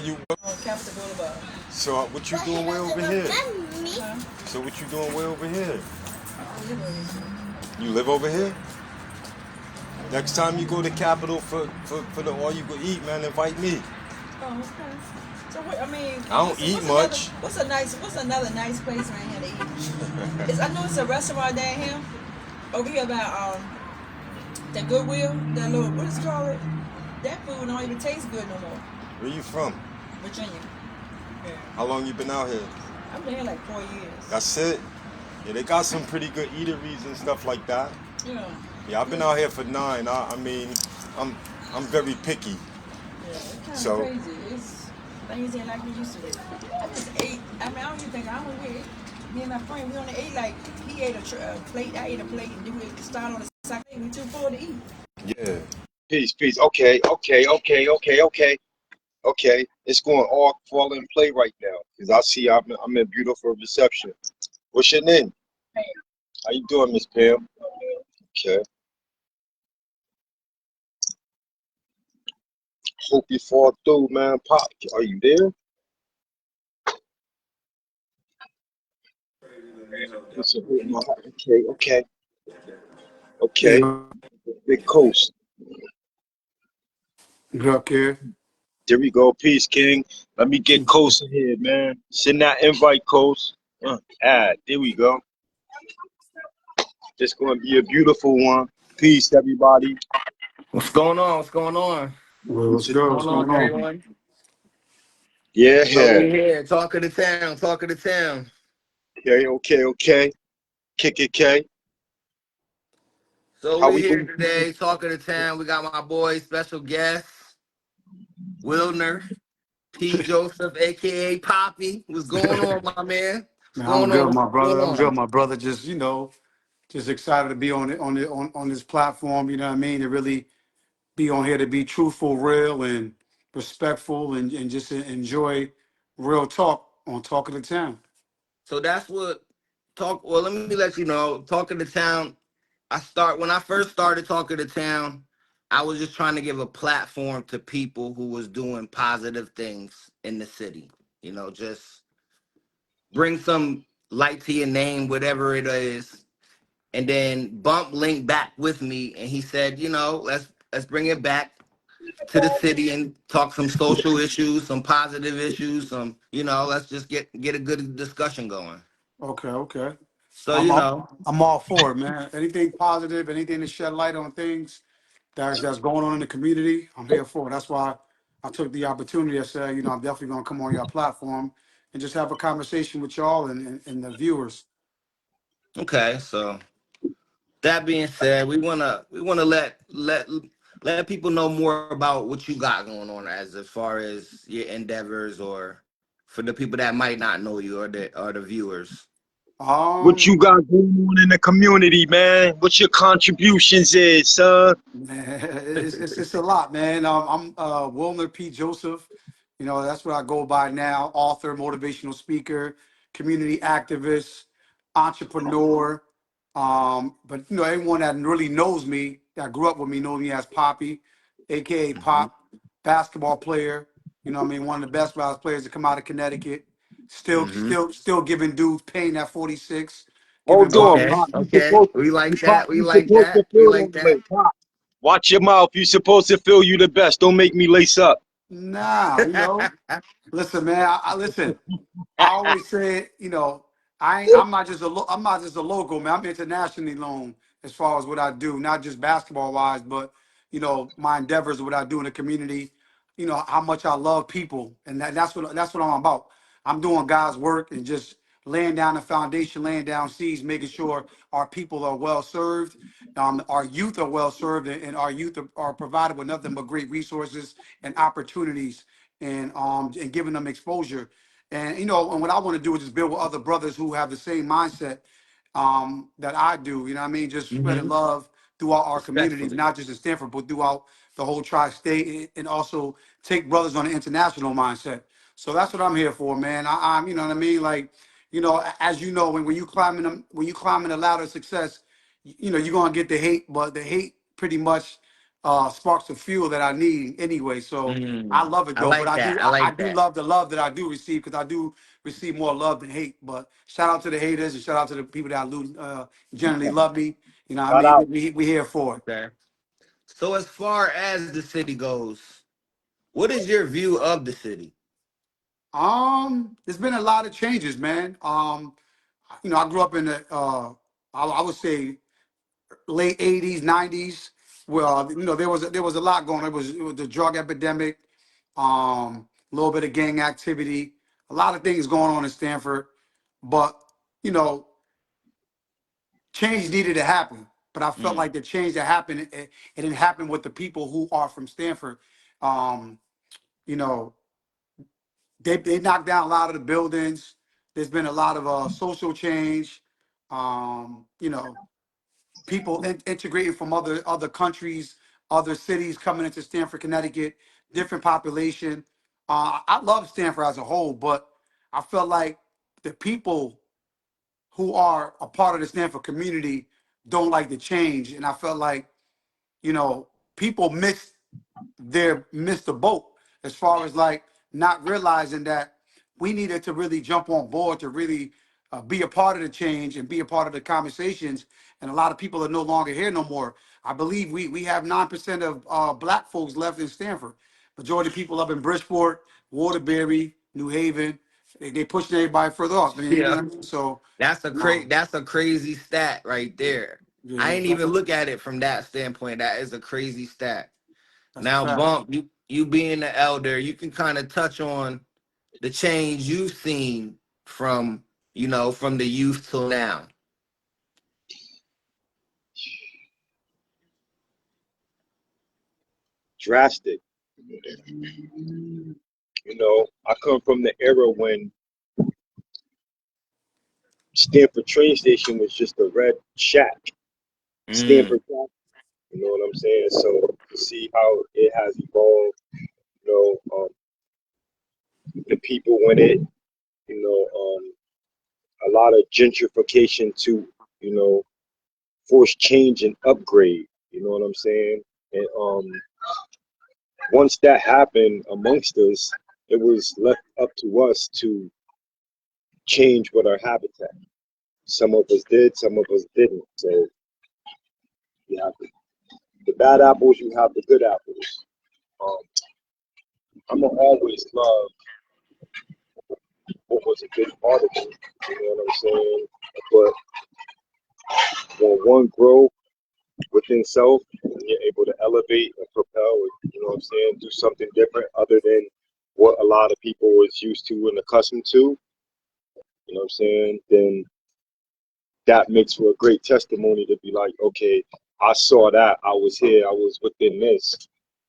you? On Capitol Boulevard. So what you doing way over here? Huh? So what you doing way over here? I live over here. You live over here? Next time you go to Capitol for the all you go eat, man, invite me. Oh, okay. So what, I mean, I don't eat another much. what's another nice place around here to eat? I know it's a restaurant down here. Over here by the Goodwill, that little what is it called? That food don't even taste good no more. Where you from? Virginia. Yeah. How long you been out here? I've been here like 4 years. That's it. Yeah, they got some pretty good eateries and stuff like that. Yeah. Yeah, I've been out here for 9. I mean, I'm I'm very picky. Yeah, it's kind of So crazy. It's things ain't like we used to. I just ate. I mean, I don't even think I was with me and my friend. We only ate like he ate a plate, I ate a plate, and then we started on the second plate. We too full to eat. yeah. Peace, peace. Okay. It's going all fall in play right now because I see I'm in beautiful reception. What's your name? How you doing, Miss Pam? Okay. Hope you fall through, man. Pop, are you there? It's a bit more- okay. Yeah, Big coast. up here. There we go. Peace, King. Let me get Coast in here, man. Send that invite, Coast. There we go. It's going to be a beautiful one. Peace, everybody. What's going on? What's going on? Well, What's let's it? go. What's What's going going on, on? everyone? So Yeah. we here. Talk of the town. Talk of the town. Okay. Kick it, K. So How we we here doing? today. Talk of the town. We got my boy, special guest, Wilner P. Joseph, aka Poppy. What's going on, my man? What's Man, I'm going on? good, What's my going brother. I'm good, on? my brother. Just just excited to be on this platform. You know what I mean? To really be on here, to be truthful, real, and respectful, and just enjoy real talk on Talk of the Town. So that's what talk. Well, let me let you know. Talk of the town. When I first started talking to town, I was just trying to give a platform to people who was doing positive things in the city. Just bring some light to your name, whatever it is. And then Bump linked back with me and he said, let's bring it back to the city and talk some social issues, some positive issues, let's just get a good discussion going. Okay. So, I'm I'm, I'm all for it, man. Anything positive, anything to shed light on things that's going on in the community, I'm here for it. That's why I took the opportunity. I said, I'm definitely gonna come on your platform and just have a conversation with y'all and the viewers. okay, so that being said, we wanna let people know more about what you got going on as far as your endeavors, or for the people that might not know you, or the viewers. What Um, you got going on in the community, man? What your contributions is, son? Man, it's a lot, man. I'm Wilner P. Joseph. That's what I go by now. Author, motivational speaker, community activist, entrepreneur. But everyone that really knows me, that grew up with me, knows me as Poppy, aka Pop, basketball player. What I mean, one of the best basketball players to come out of Connecticut. Still, Hmm. still, still giving dudes pain at 46, giving Hold on, Okay, brothers. Pop. okay. We like that. We like that. To We feel like that way, that. Pop. Watch your mouth. You supposed to feel you the best. Don't make me lace up. Nah, listen, man. I listen. I always say, I'm not just a local man. I'm internationally known as far as what I do, not just basketball wise, but my endeavors, what I do in the community. How much I love people, and that's what I'm about. I'm doing God's work and just laying down the foundation, laying down seeds, making sure our people are well served, our youth are well served, and our youth are provided with nothing but great resources and opportunities, and giving them exposure. And and what I want to do is just build with other brothers who have the same mindset that I do. You know what I mean? Just spreading Hmm. love throughout our communities, Respectfully. not just in Stanford, but throughout the whole tri-state, and also take brothers on an international mindset. So that's what I'm here for, man. I'm, you know what I mean? Like, as you know, when you climbing the ladder of success, you're gonna get the hate, but the hate pretty much sparks of fuel that I need anyway. So I love it I though. But like I that. do I I like do that. love the love that I do receive, because I do receive more love than hate. But shout out to the haters and shout out to the people that generally love me. You know what I Shout mean? out. We here for it. Okay. So as far as the city goes, what is your view of the city? There's been a lot of changes, man. I grew up in the I would say late '80s, '90s, where there was a lot going on. It was the drug epidemic, a little bit of gang activity, a lot of things going on in Stanford. But you know, change needed to happen. But I felt Mm, like the change that happened, it didn't happen with the people who are from Stanford. Um, you know, they knocked down a lot of the buildings. There's been a lot of social change. You know, people integrating from other countries, other cities coming into Stanford, Connecticut, different population. I love Stanford as a whole, but I felt like the people who are a part of the Stanford community don't like the change, and I felt like people missed the boat as far as like not realizing that we needed to really jump on board to really be a part of the change and be a part of the conversations. And a lot of people are no longer here no more. I believe we have 9% of black folks left in Stanford. Majority of people up in Bridgeport, Waterbury, New Haven. They pushing everybody further off. And, you know yeah, what I mean? So that's a crazy stat right there. I yeah, ain't even look at it from that standpoint. That is a crazy stat. that's a Now, fact. Bump, you being the elder, you can kind of touch on the change you've seen from from the youth till now. Drastic. I come from the era when Stanford train station was just a red shack. Mm, Stanford, you know what I'm saying? So to see how it has evolved, the people in it, a lot of gentrification to, you know, force change and upgrade. You know what I'm saying? And once that happened amongst us, it was left up to us to change with our habitat. Some of us did, some of us didn't. So you have the bad apples, you have the good apples. Um, I'm gonna always love what was a good part of it. You know what I'm saying? But when one grow within self, and you're able to elevate and propel, you know what I'm saying, do something different other than what a lot of people was used to and accustomed to, you know what I'm saying, then that makes for a great testimony to be like, okay, I saw that, I was here, I was within this,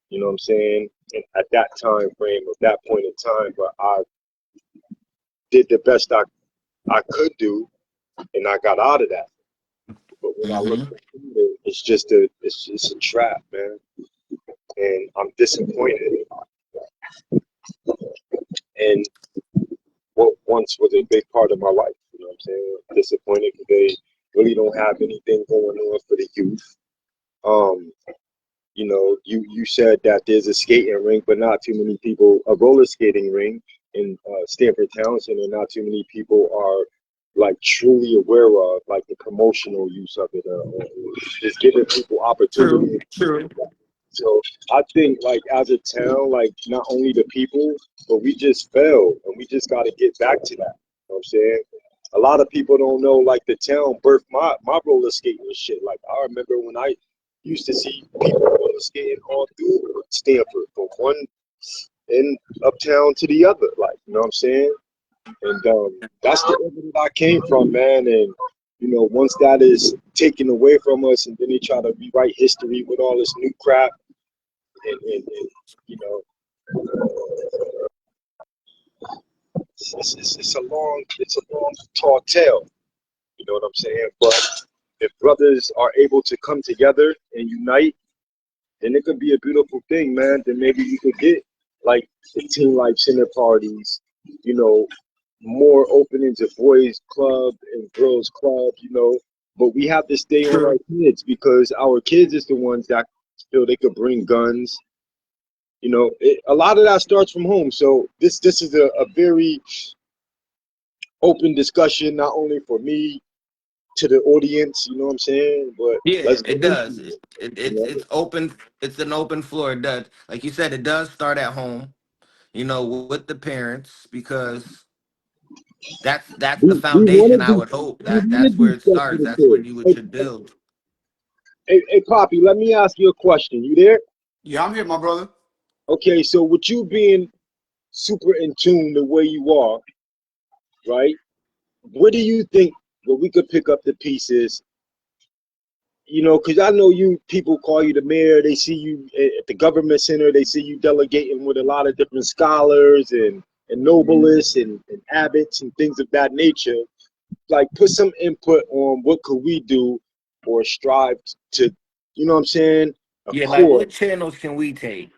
you know what I'm saying, and at that time frame of that point in time, but I did the best I could do, and I got out of that. But when I look mm-hmm. at it, it's a trap, man, and I'm disappointed. And what once was a big part of my life, you know what I'm saying? I'm disappointed because they really don't have anything going on for the youth. Um, you said that there's a skating rink, but not too many people, a roller skating rink in Stanford Townsend, and not too many people are like truly aware of like the promotional use of it, or just giving people True, opportunity. true. So I think like as a town, like not only the people, but we just failed and we just got to get back to that. You know what I'm saying? A lot of people don't know like the town birthed my roller skating and shit. Like I remember when I used to see people roller skating all through Stanford from one end uptown to the other. Like, you know what I'm saying? And that's the area that I came from, man. And once that is taken away from us, and then they try to rewrite history with all this new crap, and you know, it's a long tall tale. You know what I'm saying? But if brothers are able to come together and unite, then it could be a beautiful thing, man. Then maybe you could get like the teen life center parties, you know, more openings of boys club and girls club, But we have to stay on our True. kids because our kids is the ones that feel they could bring guns. A lot of that starts from home. So this is a very open discussion, not only for me to the audience. You know what I'm saying? But Yeah, let's get it into does. you know. It's open. It's an open floor. It does, like you said, it does start at home. With the parents, because that's the We want foundation. to I do would hope we that want to that's where do it stuff for starts. the That's where kids. you Hey, should build. Hey, Poppy, let me ask you a question. You there? Yeah, I'm here, my brother. Okay, so with you being super in tune the way you are, right? What do you think where we could pick up the pieces? Because I know you people call you the mayor, they see you at the government center, they see you delegating with a lot of different scholars and nobelists and abbots and things of that nature. Like put some input on what could we do or strive to, you know what I'm saying? Yeah, like Accord. what channels can we take?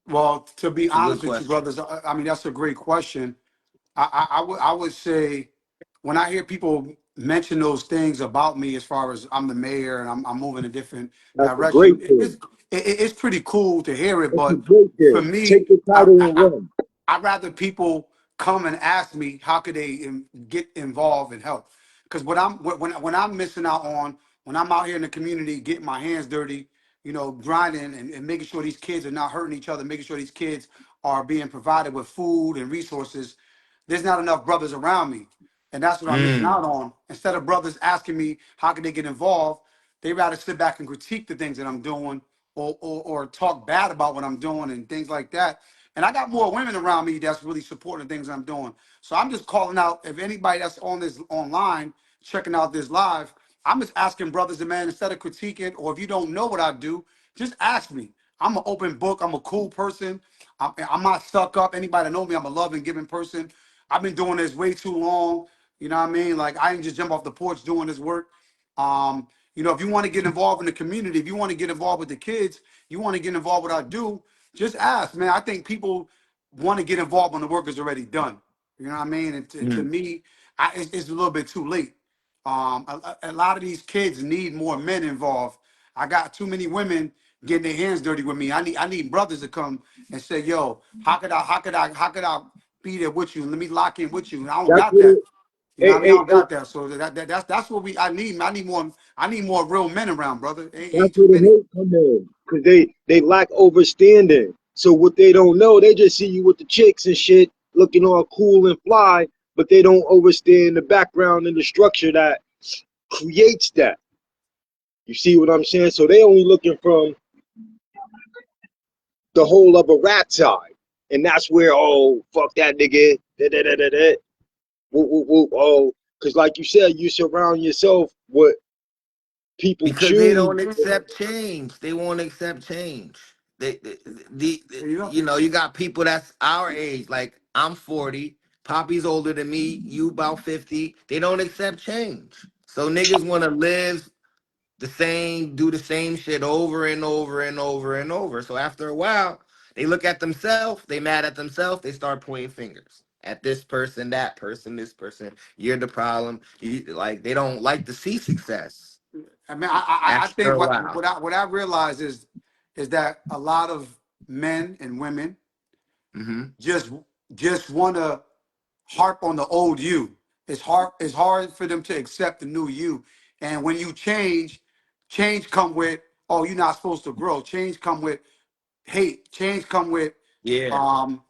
Well, to be It's a good honest with you, question. brothers, I mean that's a great question. I would say when I hear people mention those things about me, as far as I'm the mayor and I'm moving a different That's a great direction, thing. it's pretty cool to hear it. That's a But great for thing. me, Take the title and run. I'd rather people come and ask me how could they get involved and help. Because when I'm missing out on, when I'm out here in the community getting my hands dirty, grinding and making sure these kids are not hurting each other, making sure these kids are being provided with food and resources. There's not enough brothers around me, and that's what I'm missing Mm. out on. Instead of brothers asking me how can they get involved, they rather sit back and critique the things that I'm doing, or talk bad about what I'm doing and things like that. And I got more women around me that's really supporting the things I'm doing. So I'm just calling out, if anybody that's on this online checking out this live, I'm just asking brothers and man, instead of critiquing, or if you don't know what I do, just ask me. I'm an open book. I'm a cool person. I'm not stuck up. Anybody that know me, I'm a loving, giving person. I've been doing this way too long. You know what I mean? Like I didn't just jump off the porch doing this work. If you want to get involved in the community, if you want to get involved with the kids, you want to get involved with what I do, just ask, man. I think people want to get involved when the work is already done. You know what I mean? And to Mm. me, it's a little bit too late. A lot of these kids need more men involved. I got too many women getting their hands dirty with me. I need brothers to come and say, "Yo, how could I be there with you? Let me lock in with you." And I don't That's got what that. it. You know Hey, what I mean? I hey, don't hey, got that. So that's what I need. I need more real men around, brother. Ain't that's too where the many. hate come in, because they lack overstanding. So what they don't know, they just see you with the chicks and shit, looking all cool and fly, but they don't understand the background and the structure that creates that. You see what I'm saying? So they only looking from the whole of a rat's eye, and that's where, oh, fuck that nigga, da da da da da, whoop whoop whoop, oh, because like you said, you surround yourself with people Because they choose. don't accept change. They won't accept change. You know, You got people that's our age. Like I'm 40. Poppy's older than me. You about 50. They don't accept change. So niggas want to live the same, do the same shit over and over and over and over. So after a while, they look at themselves. They mad at themselves. They start pointing fingers at this person, that person, this person. You're the problem. Like they don't like to see success I mean, I after think a what while. what I what I realize is that a lot of men and women Hmm. just just want to harp on the old you. It's hard for them to accept the new you. And when you change come with, oh, you're not supposed to grow. Change come with hate. Change come with Yeah,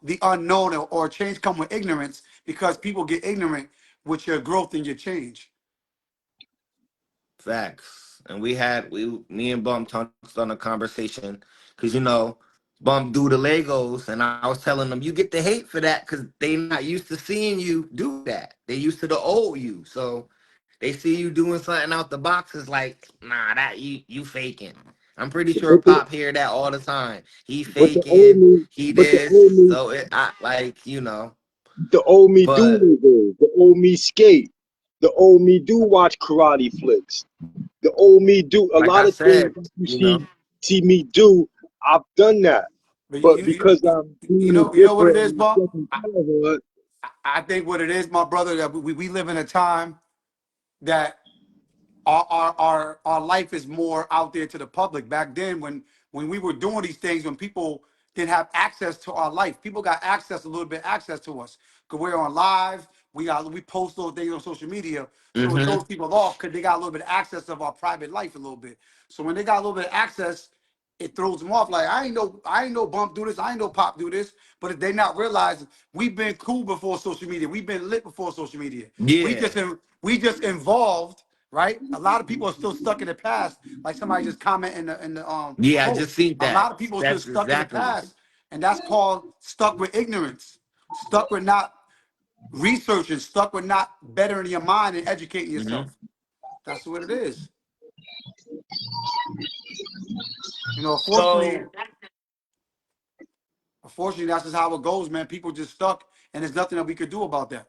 the unknown, or change come with ignorance, because people get ignorant with your growth and your change. facts. And me and Bump touched on a conversation because Bump do the Legos, and I was telling them you get the hate for that because they not used to seeing you do that. They used to the old you, so they see you doing something out the box. It's like, nah, that you faking. I'm pretty sure But the Pop hear that all the time. He but the old faking. me, He but the this. old me, So I like the old me do but Legos, the old me skate, the old me do watch karate flicks, the old me do a like lot I of things said, that you see me do. I've done that, But but because I'm you being know you know what it different is, in Bob. the second childhood, I think what it is, my brother, that we live in a time that our life is more out there to the public. Back then, when when we were doing these things, when people didn't have access to our life. People got access, a little bit access to us. Because we're on live, we post those things on social media. So it throws people off because they got a little bit of access of our private life a little bit. So when they got a little bit of access, it throws them off. Like I ain't no Bump do this, I ain't no Pop do this. But if they not realizing we've been cool before social media, we've been lit before social media. Yeah. We just involved, right? A lot of people are still stuck in the past. Like somebody just comment in the Yeah, I just post. seen A that. lot of people are still That's stuck in the exactly. past, and that's called stuck with ignorance, stuck with not researching, stuck with not bettering your mind and educating yourself. That's what it is. You know, So unfortunately, that's just how it goes, man. People just stuck, and there's nothing that we could do about that.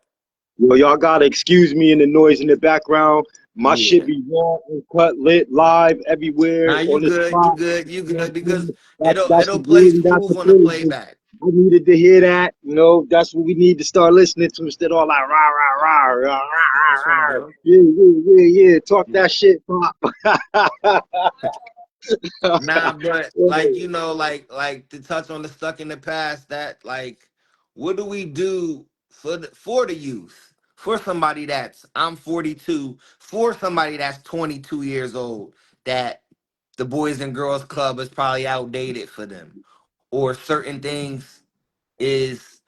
Yo, y'all gotta excuse me and the noise in the background. My shit yeah. be raw and cut, lit, live everywhere Nah, you on the good, you spot. good, you You know good what I'm because saying? That's it'll the play beauty, that's the smooth on the flavor. playback. I needed to hear that. You know, that's what we need to start listening to instead of all like rah rah rah rah rah Yeah, that's all rah rah. good. Yeah. Talk Yeah. that shit, pop. Nah, but like like to touch on the stuck in the past, that like, what do we do for the youth? For somebody that's I'm 42, for somebody that's 22 years old, that the Boys and Girls Club is probably outdated for them, or certain things is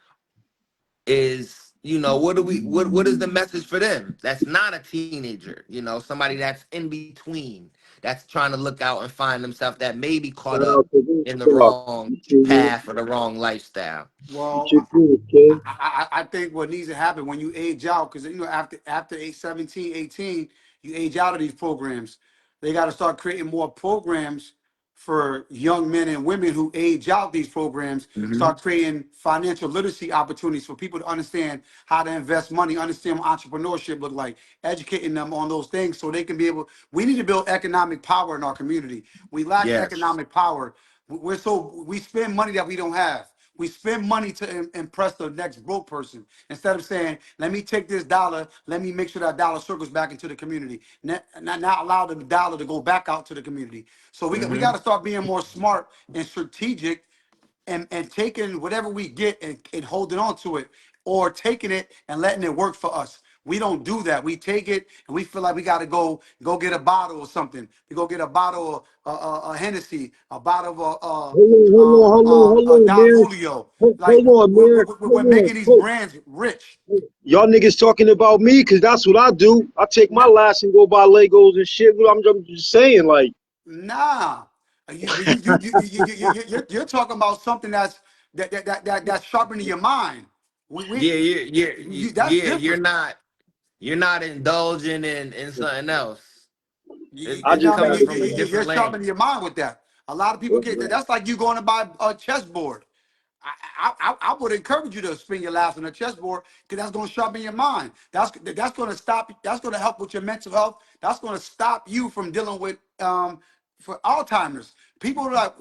what do we what is the message for them that's not a teenager, somebody that's in between, that's trying to look out and find themselves, that may be caught Shout up out to this in the club. wrong You feel me? path or the wrong lifestyle. Get Well, your good, kid. I think what needs to happen when you age out, because after 17, 18, you age out of these programs. They got to start creating more programs for young men and women who age out these programs. Hmm. Start creating financial literacy opportunities for people to understand how to invest money, understand what entrepreneurship look like, educating them on those things so they can be able. We need to build economic power in our community. We lack Yes. economic power. We spend money that we don't have. We spend money to impress the next broke person instead of saying, "Let me take this dollar. Let me make sure that dollar circles back into the community. Not allow the dollar to go back out to the community." So we Hmm. got to start being more smart and strategic and taking whatever we get and holding on to it, or taking it and letting it work for us. We don't do that. We take it and we feel like we got to go get a bottle or something. We go get a bottle of Hennessy, a bottle of Hold on, Don man. Julio. Hold Like on, man. we're making these brands rich. Y'all niggas talking about me, cause that's what I do. I take my Nah, last and go buy Legos and shit. I'm just saying, like, nah. You're talking about something that's sharpening your mind. Yeah, That's you're different. not indulging in something else. I It's just I mean, coming had from a to. you're different lane. sharpening your mind with that. A lot of people get that. That's like you going to buy a chessboard. I would encourage you to spin your last on a chessboard because that's going to sharpen your mind. That's going to stop. That's going to help with your mental health. That's going to stop you from dealing with for Alzheimer's. People are like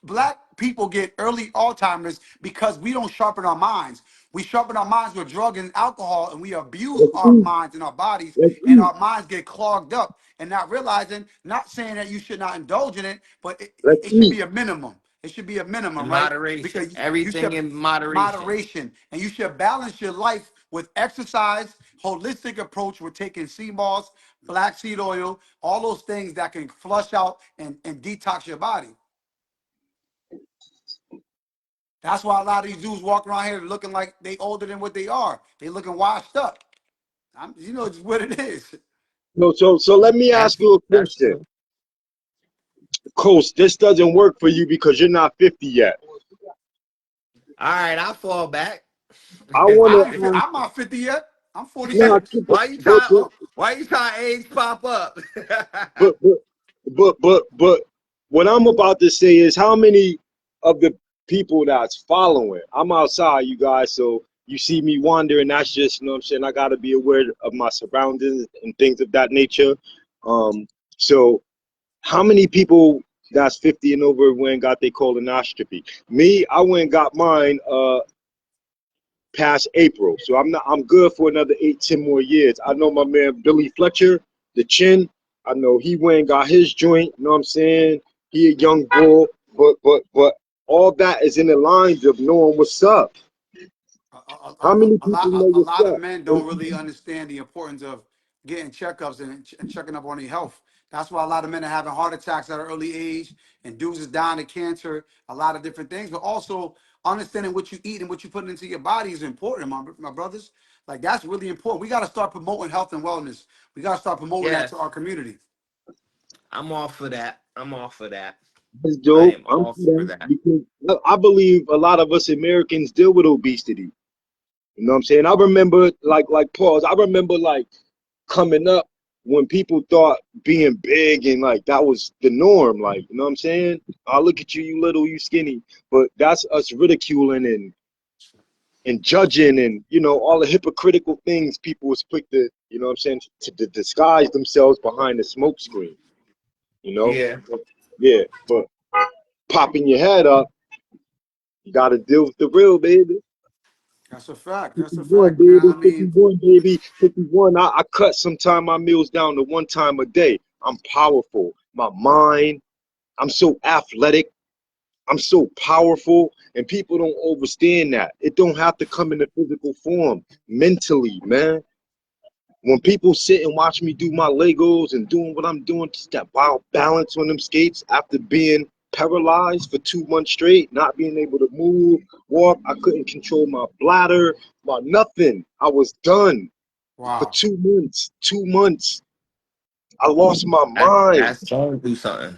black people get early Alzheimer's because we don't sharpen our minds. We sharpen our minds with drug and alcohol, and we abuse Let's our eat. minds and our bodies, Let's and eat. our minds get clogged up. And not realizing, not saying that you should not indulge in it, but Let's it should eat. be a minimum. It should be a minimum, In right? moderation. Because you Everything should in moderation. moderation, and you should balance your life with exercise, holistic approach with taking sea moss, black seed oil, all those things that can flush out and detox your body. That's why a lot of these dudes walk around here looking like they older than what they are. They looking washed up. It's what it is. So let me ask you a That's question. true. Coast, this doesn't work for you because you're not 50 yet. All right, I'll fall back. I want to ask, I'm not 50 yet. I'm nah, 46. why you but, trying? Why you trying age pop up? but, but, but what I'm about to say is how many of the people that's following, I'm outside, you guys, so you see me wandering, that's just, you know what I'm saying, I got to be aware of my surroundings and things of that nature. So how many people that's 50 and over went and got their colonoscopy? Me, I went and got mine past April. So I'm good for another 8, 10 more years. I know my man Billy Fletcher, the chin. I know he went and got his joint, you know what I'm saying? he a young bull, but all that is in the lines of knowing what's up. How many people know A what's lot of up? men don't really understand the importance of getting checkups and checking up on their health. That's why a lot of men are having heart attacks at an early age, and dudes is dying of cancer, a lot of different things. But also understanding what you eat and what you put into your body is important, my brothers. Like that's really important. We got to start promoting health and wellness. We got to start promoting that to Yes, our community. I'm all for that. I'm all for that. That's I dope. am I'm all for for that that. because I believe a lot of us Americans deal with obesity. You know what I'm saying? I remember like pause. I remember like coming up when people thought being big and like that was the norm. Like, you know what I'm saying? I look at you, you little, you skinny. But that's us ridiculing and judging and all the hypocritical things people was quick to, what I'm saying, to disguise themselves behind the smoke screen, you know? Yeah. Yeah, but popping your head up, you gotta deal with the real, baby. That's a fact. That's a 51, fact, man. I baby. mean, 51, baby. 51. I cut sometime my meals down to one time a day. I'm powerful. My mind, I'm so athletic. I'm so powerful. And people don't understand that. It don't have to come in a physical form. Mentally, man. When people sit and watch me do my Legos and doing what I'm doing, just that wild balance on them skates after being paralyzed for 2 months straight, not being able to move, walk, I couldn't control my bladder, my nothing. I was done for wow. 2 months. 2 months. I lost my mind. That's trying to do something.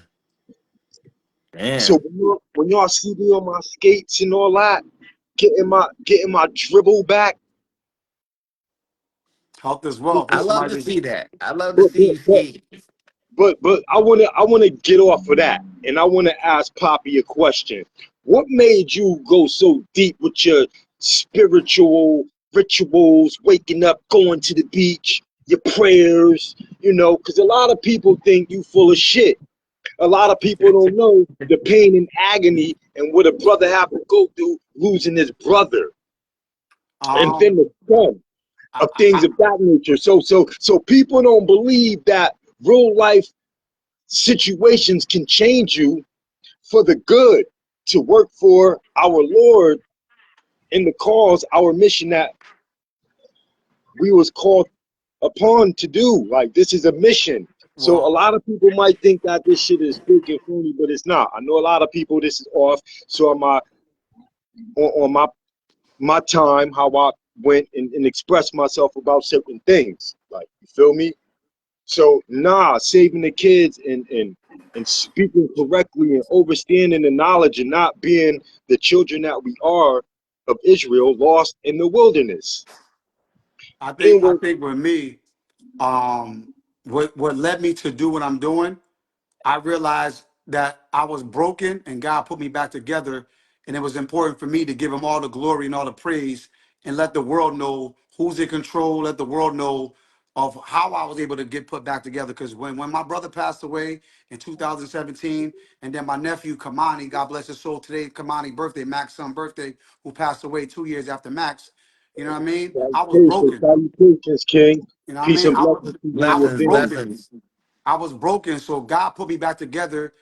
So Damn. when y'all see me on my skates and all that, getting my dribble back, Health is wealth. I Listen, love my to see that. I love to but see you skate. I wanna get off of that, and I wanna ask Poppy a question. What made you go so deep with your spiritual rituals, waking up, going to the beach, your prayers? Because a lot of people think you full of shit. A lot of people don't know the pain and agony and what a brother have to go through losing his brother, and then um, the son I, of things I, of that nature. So people don't believe that real life situations can change you for the good to work for our Lord in the cause, our mission that we was called upon to do. Like this is a mission. So a well, lot of people might think that this shit is fake and phony, but it's not. I know a lot of people this is off. So on my time, how I went and expressed myself about certain things. Like you feel me? So saving the kids and speaking correctly and understanding the knowledge and not being the children that we are of Israel lost in the wilderness. And I we're think with me, what led me to do what I'm doing, I realized that I was broken and God put me back together. And it was important for me to give him all the glory and all the praise and let the world know who's in control, let the world know of how I was able to get put back together. Because when my brother passed away in 2017, and then my nephew Kamani, God bless his soul, today, Kamani birthday, Mac's son birthday, who passed away 2 years after Max, you know what I mean? I was salutations, broken. salutations, King. You know what I Peace mean? and blessings to you and I your was Blessings, family. broken. blessings. I was broken, so God put me back together,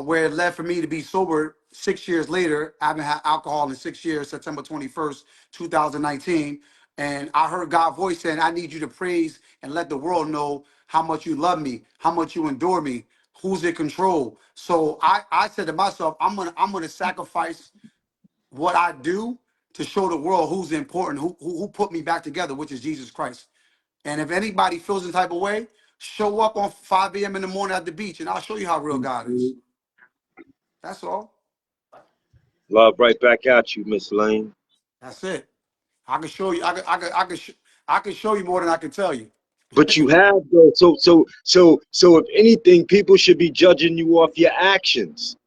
where it led for me to be sober 6 years later. I haven't had alcohol in 6 years, September 21st, 2019. And I heard God's voice saying, I need you to praise and let the world know how much you love me, how much you endure me, who's in control. So I said to myself, I'm gonna sacrifice what I do to show the world who's important, who put me back together, which is Jesus Christ. And if anybody feels the type of way, show up on 5 a.m. in the morning at the beach, and I'll show you how real God is. That's all. Love right back at you, Miss Lane. That's it. I can show you. I can show you more than I can tell you. But you have though. So if anything, people should be judging you off your actions.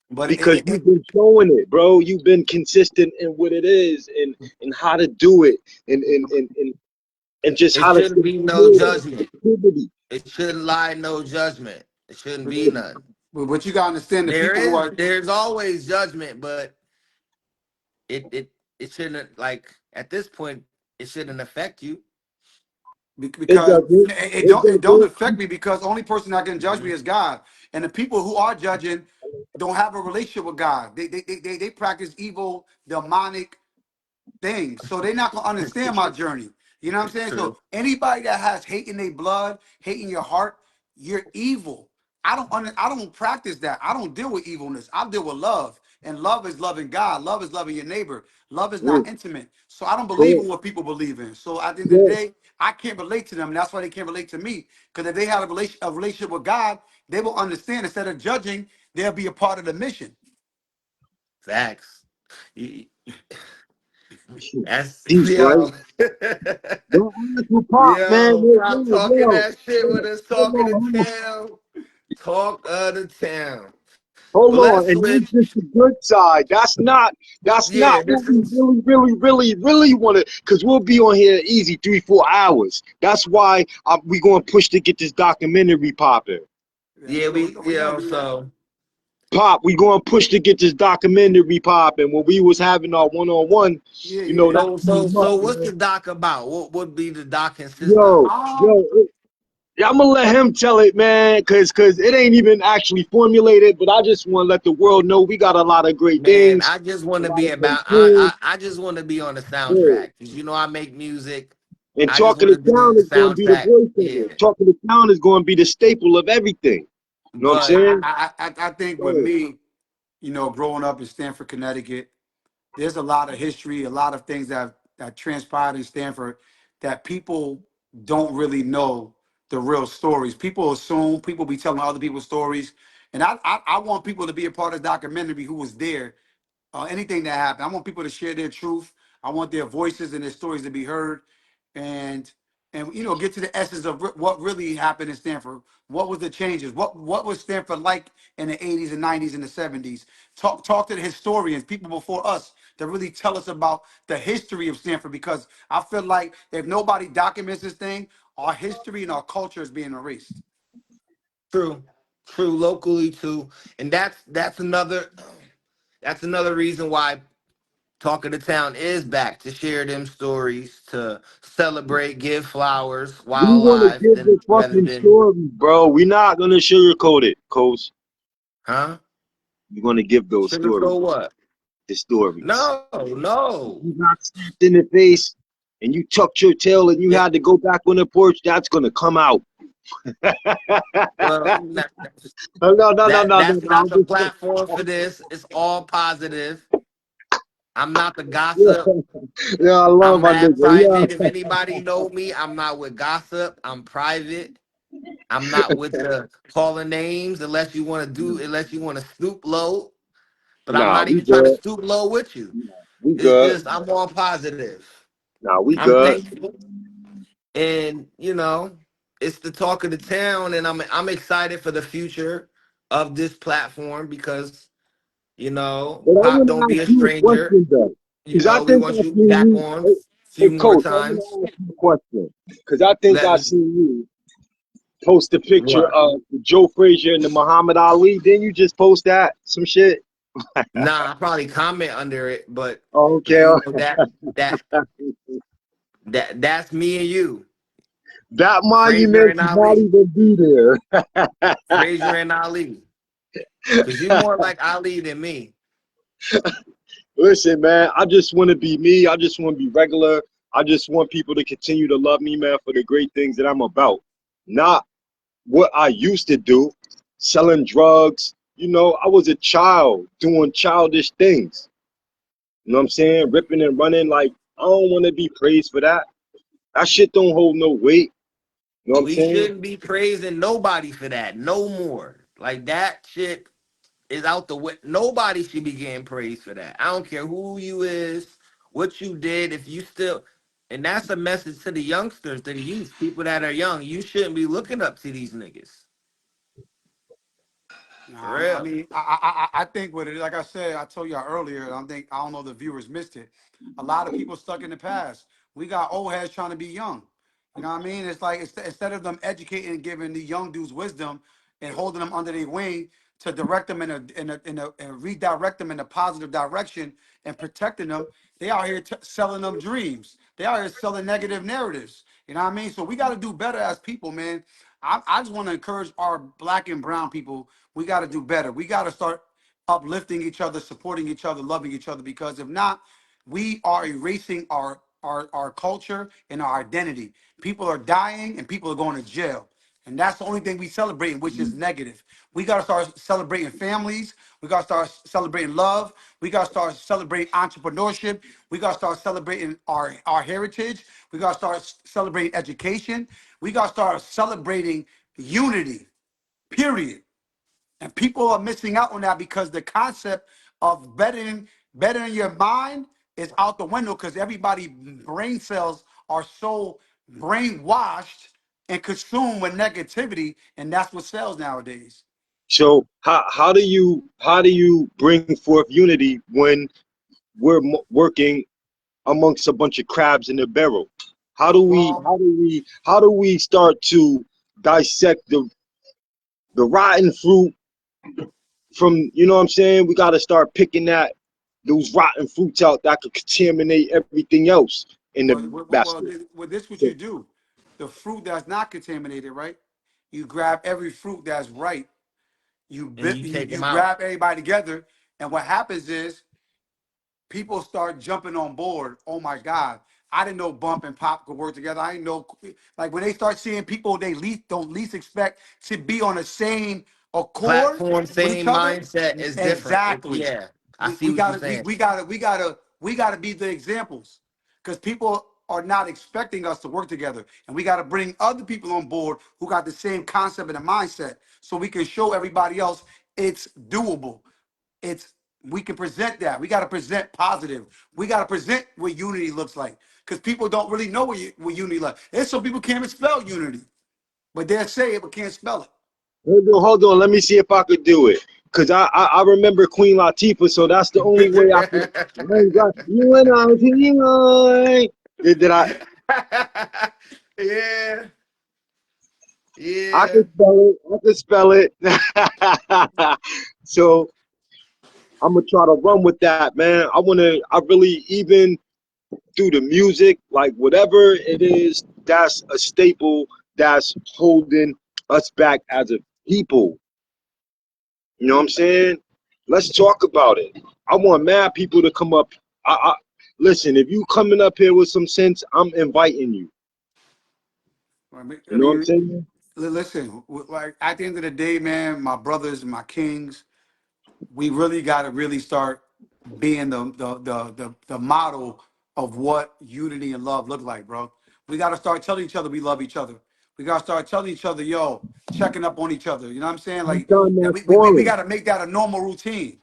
But Because you've been showing it, bro. You've been consistent in what it is and how to do it and just It how to shouldn't stay be no committed. judgment. Activity. It shouldn't lie no judgment. It shouldn't be none. but you gotta understand the people who are. There's always judgment, but it shouldn't, like, at this point, it shouldn't affect you. It because doesn't. It it don't doesn't. affect me because the only person that can judge me is God, and the people who are judging don't have a relationship with God. They practice evil, demonic things. So they're not gonna understand my journey. You know what I'm saying? True. So anybody that has hate in their blood, hate in your heart, you're evil. I don't practice that. I don't deal with evilness. I deal with love. And love is loving God. Love is loving your neighbor. Love is not Mm, intimate. So I don't believe yeah, in what people believe in. So at the end of the yeah. day, I can't relate to them. And that's why they can't relate to me. Because if they had a relationship with God, they will understand. Instead of judging, they'll be a part of the mission. Facts. You- That's Deep, right? yo. Don't ask for Pop, man. Yo, Yo, stop yo, talking yo. that shit with us Hold talking on, to hold on. town. Talk of the town. Hold But on. let's And switch. that's just the good side. That's not Yeah, what this we is really want to, because we'll be on here easy 3-4 hours. That's why we going to push to get this documentary popping. Yeah, yeah, we gonna do that. so Pop, we going to push to get this documentary popping. When we was having our one-on-one, Yeah, that yeah. came up, what's the man. doc about? What would be the doc consist of? Yo, Um, yo, yeah, I'm gonna let him tell it, man, cause it ain't even actually formulated. But I just want to let the world know we got a lot of great Man, things, I just a want to lot be of great about tools. I just want to be on the Yeah. soundtrack. 'Cause you know I make music. And I just talking want to to be on town the is going to be the soundtrack. voice of Yeah. it. Talking to town is going to be the staple of everything. You know what I'm But saying? I think with Yeah. me, growing up in Stamford, Connecticut, there's a lot of history, a lot of things that transpired in Stanford that people don't really know the real stories. People assume people be telling other people's stories, and I want people to be a part of the documentary who was there, anything that happened. I want people to share their truth. I want their voices and their stories to be heard, and get to the essence of what really happened in Stanford. What was the changes? What was Stanford like in the 80s and 90s and the 70s? Talk to the historians, people before us, that really tell us about the history of Stanford. Because I feel like if nobody documents this thing, our history and our culture is being erased. true, true locally too, and that's another reason why Talk of the Town is back to share them stories, to celebrate, give flowers We while want to alive, give the and rather fucking than stories, bro. We're not going to sugarcoat it, Coast. huh? We're going to give those Sugar stories, so what? the stories. No, no. You got slapped in the face and you tucked your tail and you It, had to go back on the porch, that's going to come out. well, No, no, no, no, no, no, that's no. not I'm the just platform for this. It's all positive. I'm not the yeah, gossip. yeah, I love I'm my mad nigga. Yeah. private. If anybody know me, I'm not with gossip. I'm private. I'm not with the calling names unless you want to stoop low. But I'm Nah, not we even trying to good. stoop low with you. Nah, we It's good. just I'm all positive. Nah, we I'm good. thankful, and it's the talk of the town, and I'm excited for the future of this platform because But I Pop, want don't to be ask a you a stranger. question though, because I We think want I you seen back you. on Hey, a hey, few more Coach, I want times. to ask you a question, because I think Let I me seen you post a picture what? of Joe Frazier and the Muhammad Ali. Didn't you just post that some shit? Nah, I probably comment under it, but Okay, that that's me and you, that Frazier monument and should not Ali, even be there. Frazier and Ali, because you more like Ali than me. Listen, man, I just want to be me. I just want to be regular. I just want people to continue to love me, man, for the great things that I'm about. Not what I used to do, selling drugs. I was a child doing childish things. You know what I'm saying? Ripping and running. Like, I don't want to be praised for that. That shit don't hold no weight. You know what I'm We saying? shouldn't be praising nobody for that no more. Like that shit is out the way. Nobody should be getting praised for that. I don't care who you is, what you did. If you still, and that's a message to the youngsters, to the youth, people that are young. You shouldn't be looking up to these niggas. For Nah, I real. mean, I think what it is, like I said, I told y'all earlier, I don't know if the viewers missed it. A lot of people stuck in the past. We got old heads trying to be young. You know what I mean? It's like instead of them educating and giving the young dudes wisdom and holding them under their wing to direct them and redirect them in a positive direction and protecting them, They out here selling them dreams. They out here selling negative narratives. You know what I mean? So we got to do better as people, man. I just want to encourage our black and brown people. We got to do better. We got to start uplifting each other, supporting each other, loving each other. Because if not, we are erasing our culture and our identity. People are dying and people are going to jail. And that's the only thing we celebrating, which is negative. We got to start celebrating families. We got to start celebrating love. We got to start celebrating entrepreneurship. We got to start celebrating our heritage. We got to start celebrating education. We got to start celebrating unity, period. And people are missing out on that because the concept of bettering your mind is out the window because everybody brain cells are so brainwashed and consumed with negativity, and that's what sells nowadays. So how do you bring forth unity when we're working amongst a bunch of crabs in a barrel? How do we Well, how do we how do we start to dissect the rotten fruit from, you know what I'm saying? We got to start picking that those rotten fruits out that could contaminate everything else in the basket. this what So you do. The fruit that's not contaminated, right? You grab every fruit that's right. And you take You them out. grab everybody together, and what happens is people start jumping on board. Oh my God. I didn't know bump and pop could work together. I didn't know, like when they start seeing people they least expect to be on the same accord Platform, with each same other. mindset is different. Exactly. Yeah, I We, see we what you're gotta saying. we gotta be the examples because people are not expecting us to work together, and we got to bring other people on board who got the same concept and a mindset, so we can show everybody else it's doable. It's we can present that. We got to present positive. We got to present what unity looks like because people don't really know what unity like. There's some people can't even spell unity, but they'll say it but can't spell hold on, let me see if I could do it. Cause I remember Queen Latifah, so that's the only way I could. I ain't got you and I. Did I? Yeah, I yeah. could spell it. I could spell it. So I'm gonna try to run with that, man. I really, even through the music, like whatever it is, that's a staple that's holding us back as a people. You know what I'm saying? Let's talk about it. I want mad people to come up. I listen. If you coming up here with some sense, I'm inviting you. it. I You know what I'm mean, saying? listen, like at the end of the day, man, my brothers and my kings, we really got to really start being the model of what unity and love look like, bro. We got to start telling each other we love each other. We got to start telling each other, yo, checking up on each other. You know what I'm saying? I'm Like, done. and That's we foreign. got to make that a normal routine.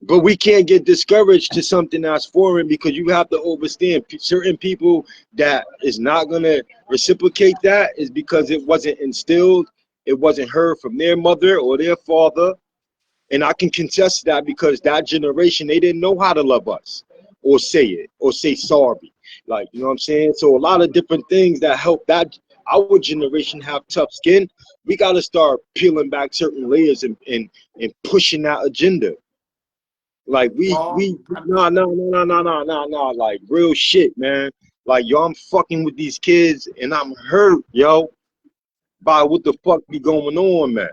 But we can't get discouraged to something that's foreign because you have to understand certain people that is not gonna reciprocate that is because it wasn't instilled, it wasn't heard from their mother or their father. And I can contest that because that generation, they didn't know how to love us or say it or say sorry. Like, you know what I'm saying? So a lot of different things that help that our generation have tough skin. We got to start peeling back certain layers and pushing that agenda. Like Well, nah, like real shit, man. Like yo, I'm fucking with these kids and I'm hurt, yo, by what the fuck be going on, man.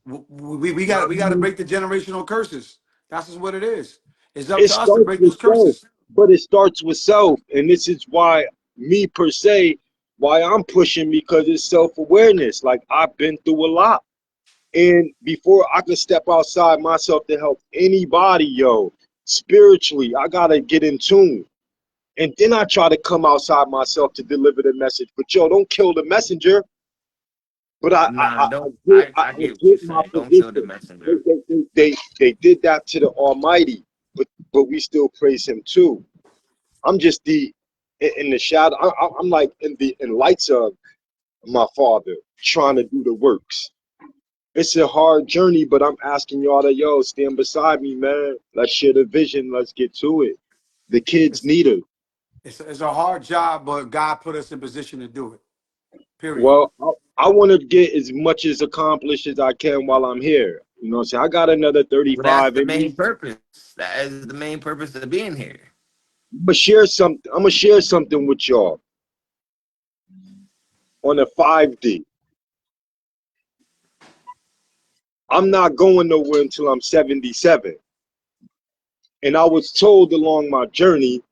we You know got what I we got to mean? break the generational curses. That's just what it is. It's up It to us to starts break with those self, curses. but it starts with self, and this is why me per se, why I'm pushing because it's self awareness. Like I've been through a lot. And before I can step outside myself to help anybody, yo, spiritually, I gotta get in tune. And then I try to come outside myself to deliver the message. But yo, don't kill the messenger. But Nah, don't. I I get what you're get my saying. Don't kill the position. They, messenger. they, they did that to the Almighty, but we still praise Him too. I'm just in the shadow. I'm like in lights of my Father, trying to do the works. It's a hard journey, but I'm asking y'all to stand beside me, man. Let's share the vision. Let's get to it. The kids It's need us. it's a hard job, but God put us in position to do it. Period. Well, I want to get as much as accomplished as I can while I'm here. You know what I'm saying? I got another Well, that's 35 the in main me. purpose. That is the main purpose of being here. I'm gonna share something with y'all on the 5D. I'm not going nowhere until I'm 77. And I was told along my journey,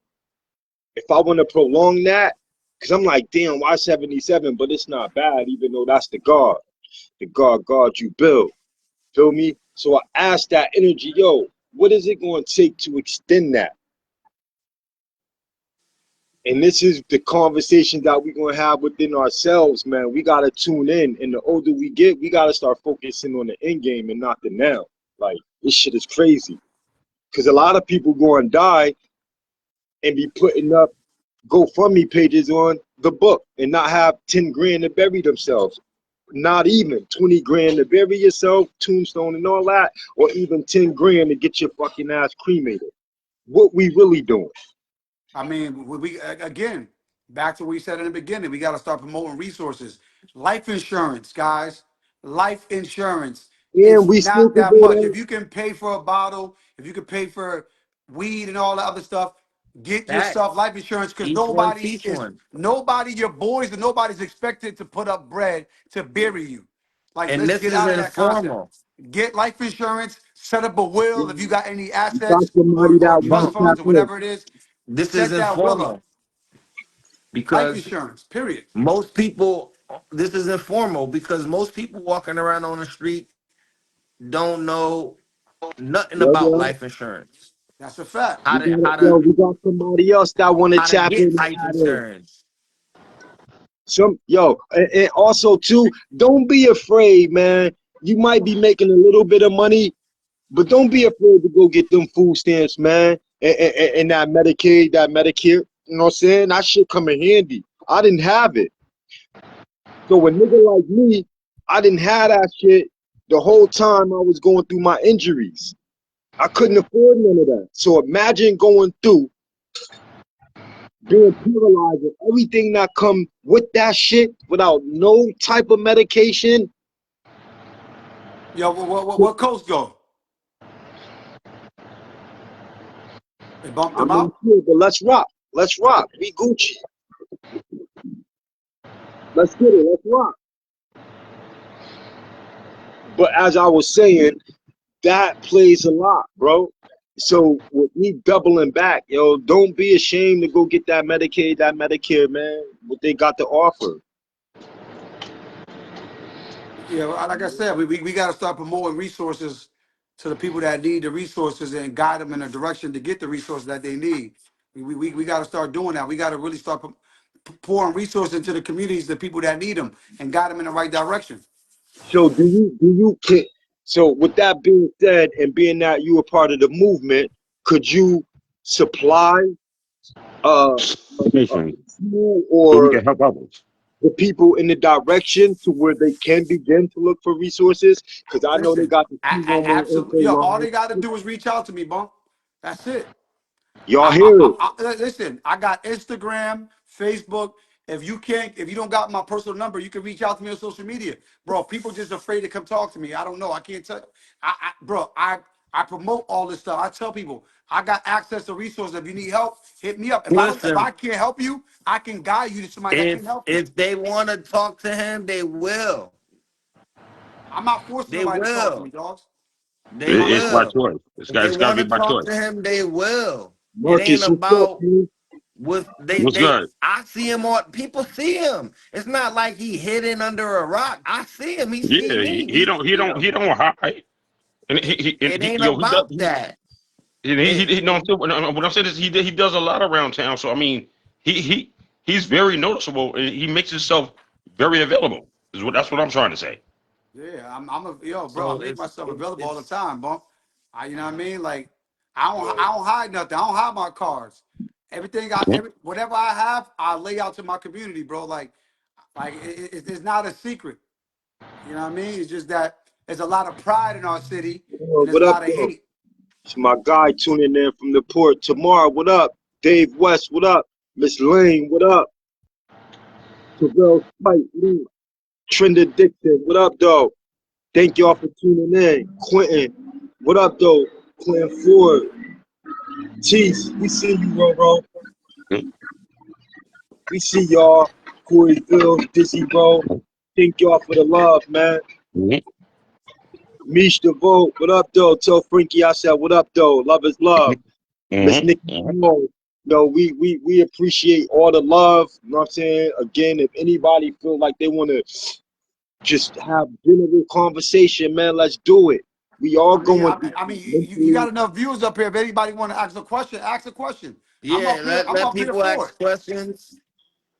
if I want to prolong that, because I'm like, damn, why 77? But it's not bad, even though that's the God you build. Feel me? So I asked that energy, yo, what is it going to take to extend that? And this is the conversation that we're going to have within ourselves, man. We got to tune in. And the older we get, we got to start focusing on the end game and not the now. Like, this shit is crazy. Because a lot of people go and die and be putting up GoFundMe pages on the book and not have 10 grand to bury themselves. Not even 20 grand to bury yourself, tombstone and all that, or even 10 grand to get your fucking ass cremated. What we really doing? I mean, we again, back to what we said in the beginning, we got to start promoting resources. Life insurance, guys. Life insurance. And It's we still not could that go much. there. If you can pay for a bottle, if you can pay for weed and all that other stuff, get That yourself life insurance because each one teach one. nobody, your boys, and nobody's expected to put up bread to bury you. Like, And let's this get is out of that concept. informal. Get life insurance, set up a will if you got any You got assets somebody or that trust wants Bump. that funds or place. whatever it is. This is Set that will up. informal Life because insurance, period. most people, this is informal because most people walking around on the street don't know nothing Yo, about yo. life insurance. That's a fact. How to how Yo, to we got somebody else that want to how to tap get in and life add in. insurance. And also too, don't be afraid, man. You might be making a little bit of money, but don't be afraid to go get them food stamps, man. And that Medicaid, that Medicare. You know what I'm saying? That shit come in handy. I didn't have it. So a nigga like me, I didn't have that shit the whole time I was going through my injuries. I couldn't afford none of that. So imagine going through being paralyzed and everything that come with that shit without no type of medication. Yo, what coast go? They bumped I'm them not out. sure, but let's rock. Let's rock. We Gucci. Let's get it. Let's rock. But as I was saying, that plays a lot, bro. So with me doubling back, yo, don't be ashamed to go get that Medicaid, that Medicare, man. What they got to offer. Yeah, like I said, we got to start promoting resources to the people that need the resources and guide them in a direction to get the resources that they need. We got to start doing that. We got to really start pouring resources into the communities, the people that need them, and guide them in the right direction. So so with that being said, and being that you were part of the movement, could you supply a Information tool so we or can help others. the people in the direction to where they can begin to look for resources? Because I know they Listen, got the 211 absolutely. info Yo, all line. they got to do is reach out to me, bunk. That's it. Y'all hear it? Listen, I got Instagram, Facebook. If you don't got my personal number, you can reach out to me on social media, bro. People just afraid to come talk to me. I don't know. I can't tell. Bro, I promote all this stuff. I tell people I got access to resources. If you need help, hit me up. If I Listen, can't help you, I can guide you to somebody that can help you. if they want to talk to him, they will. I'm not forcing They nobody to talk to me, will. dogs. They It's my It's by choice. will. choice. If they It's got to want be to by talk choice. to him, they will. It ain't Marcus, what's up, about man? with What's they good? I see him on people see him. It's not like he hidden under a rock. I see him. He see Yeah, me. We see him. he don't hide. And It ain't yo, he does. about that. He no, I'm still, what I'm saying is he does a lot around town. So I mean, he's very noticeable and he makes himself very available. That's what I'm trying to say. Yeah, yo, bro. I So make myself available all the it's time, bro. You know what I mean? Like, I don't hide nothing. I don't hide my cards. Whatever I have, I lay out to my community, bro. Like it's not a secret. You know what I mean? It's just that there's a lot of pride in our city, and there's What a up, lot of though? hate. It's my guy tuning in from the port. Tomorrow, what up? Dave West, what up? Miss Lane, what up? Terrell Spite, what up? Trenda Dixon, what up, though? Thank y'all for tuning in. Quentin, what up, though? Quentin Ford, Cheese, we see you, bro. We see y'all. Corey Phil, Dizzy Bro. Thank y'all for the love, man. Mhm. Mish the vote. What up, though? Tell Frankie I said, what up, though? Love is love. Miss Mhm. Nikki, no, we appreciate all the love. You know what I'm saying? Again, if anybody feel like they want to just have general conversation, man, let's do it. We all going through You got mentally. enough viewers up here. If anybody want to ask a question, ask a question. I'm Yeah, up here. let I'm let up here people for it. ask questions.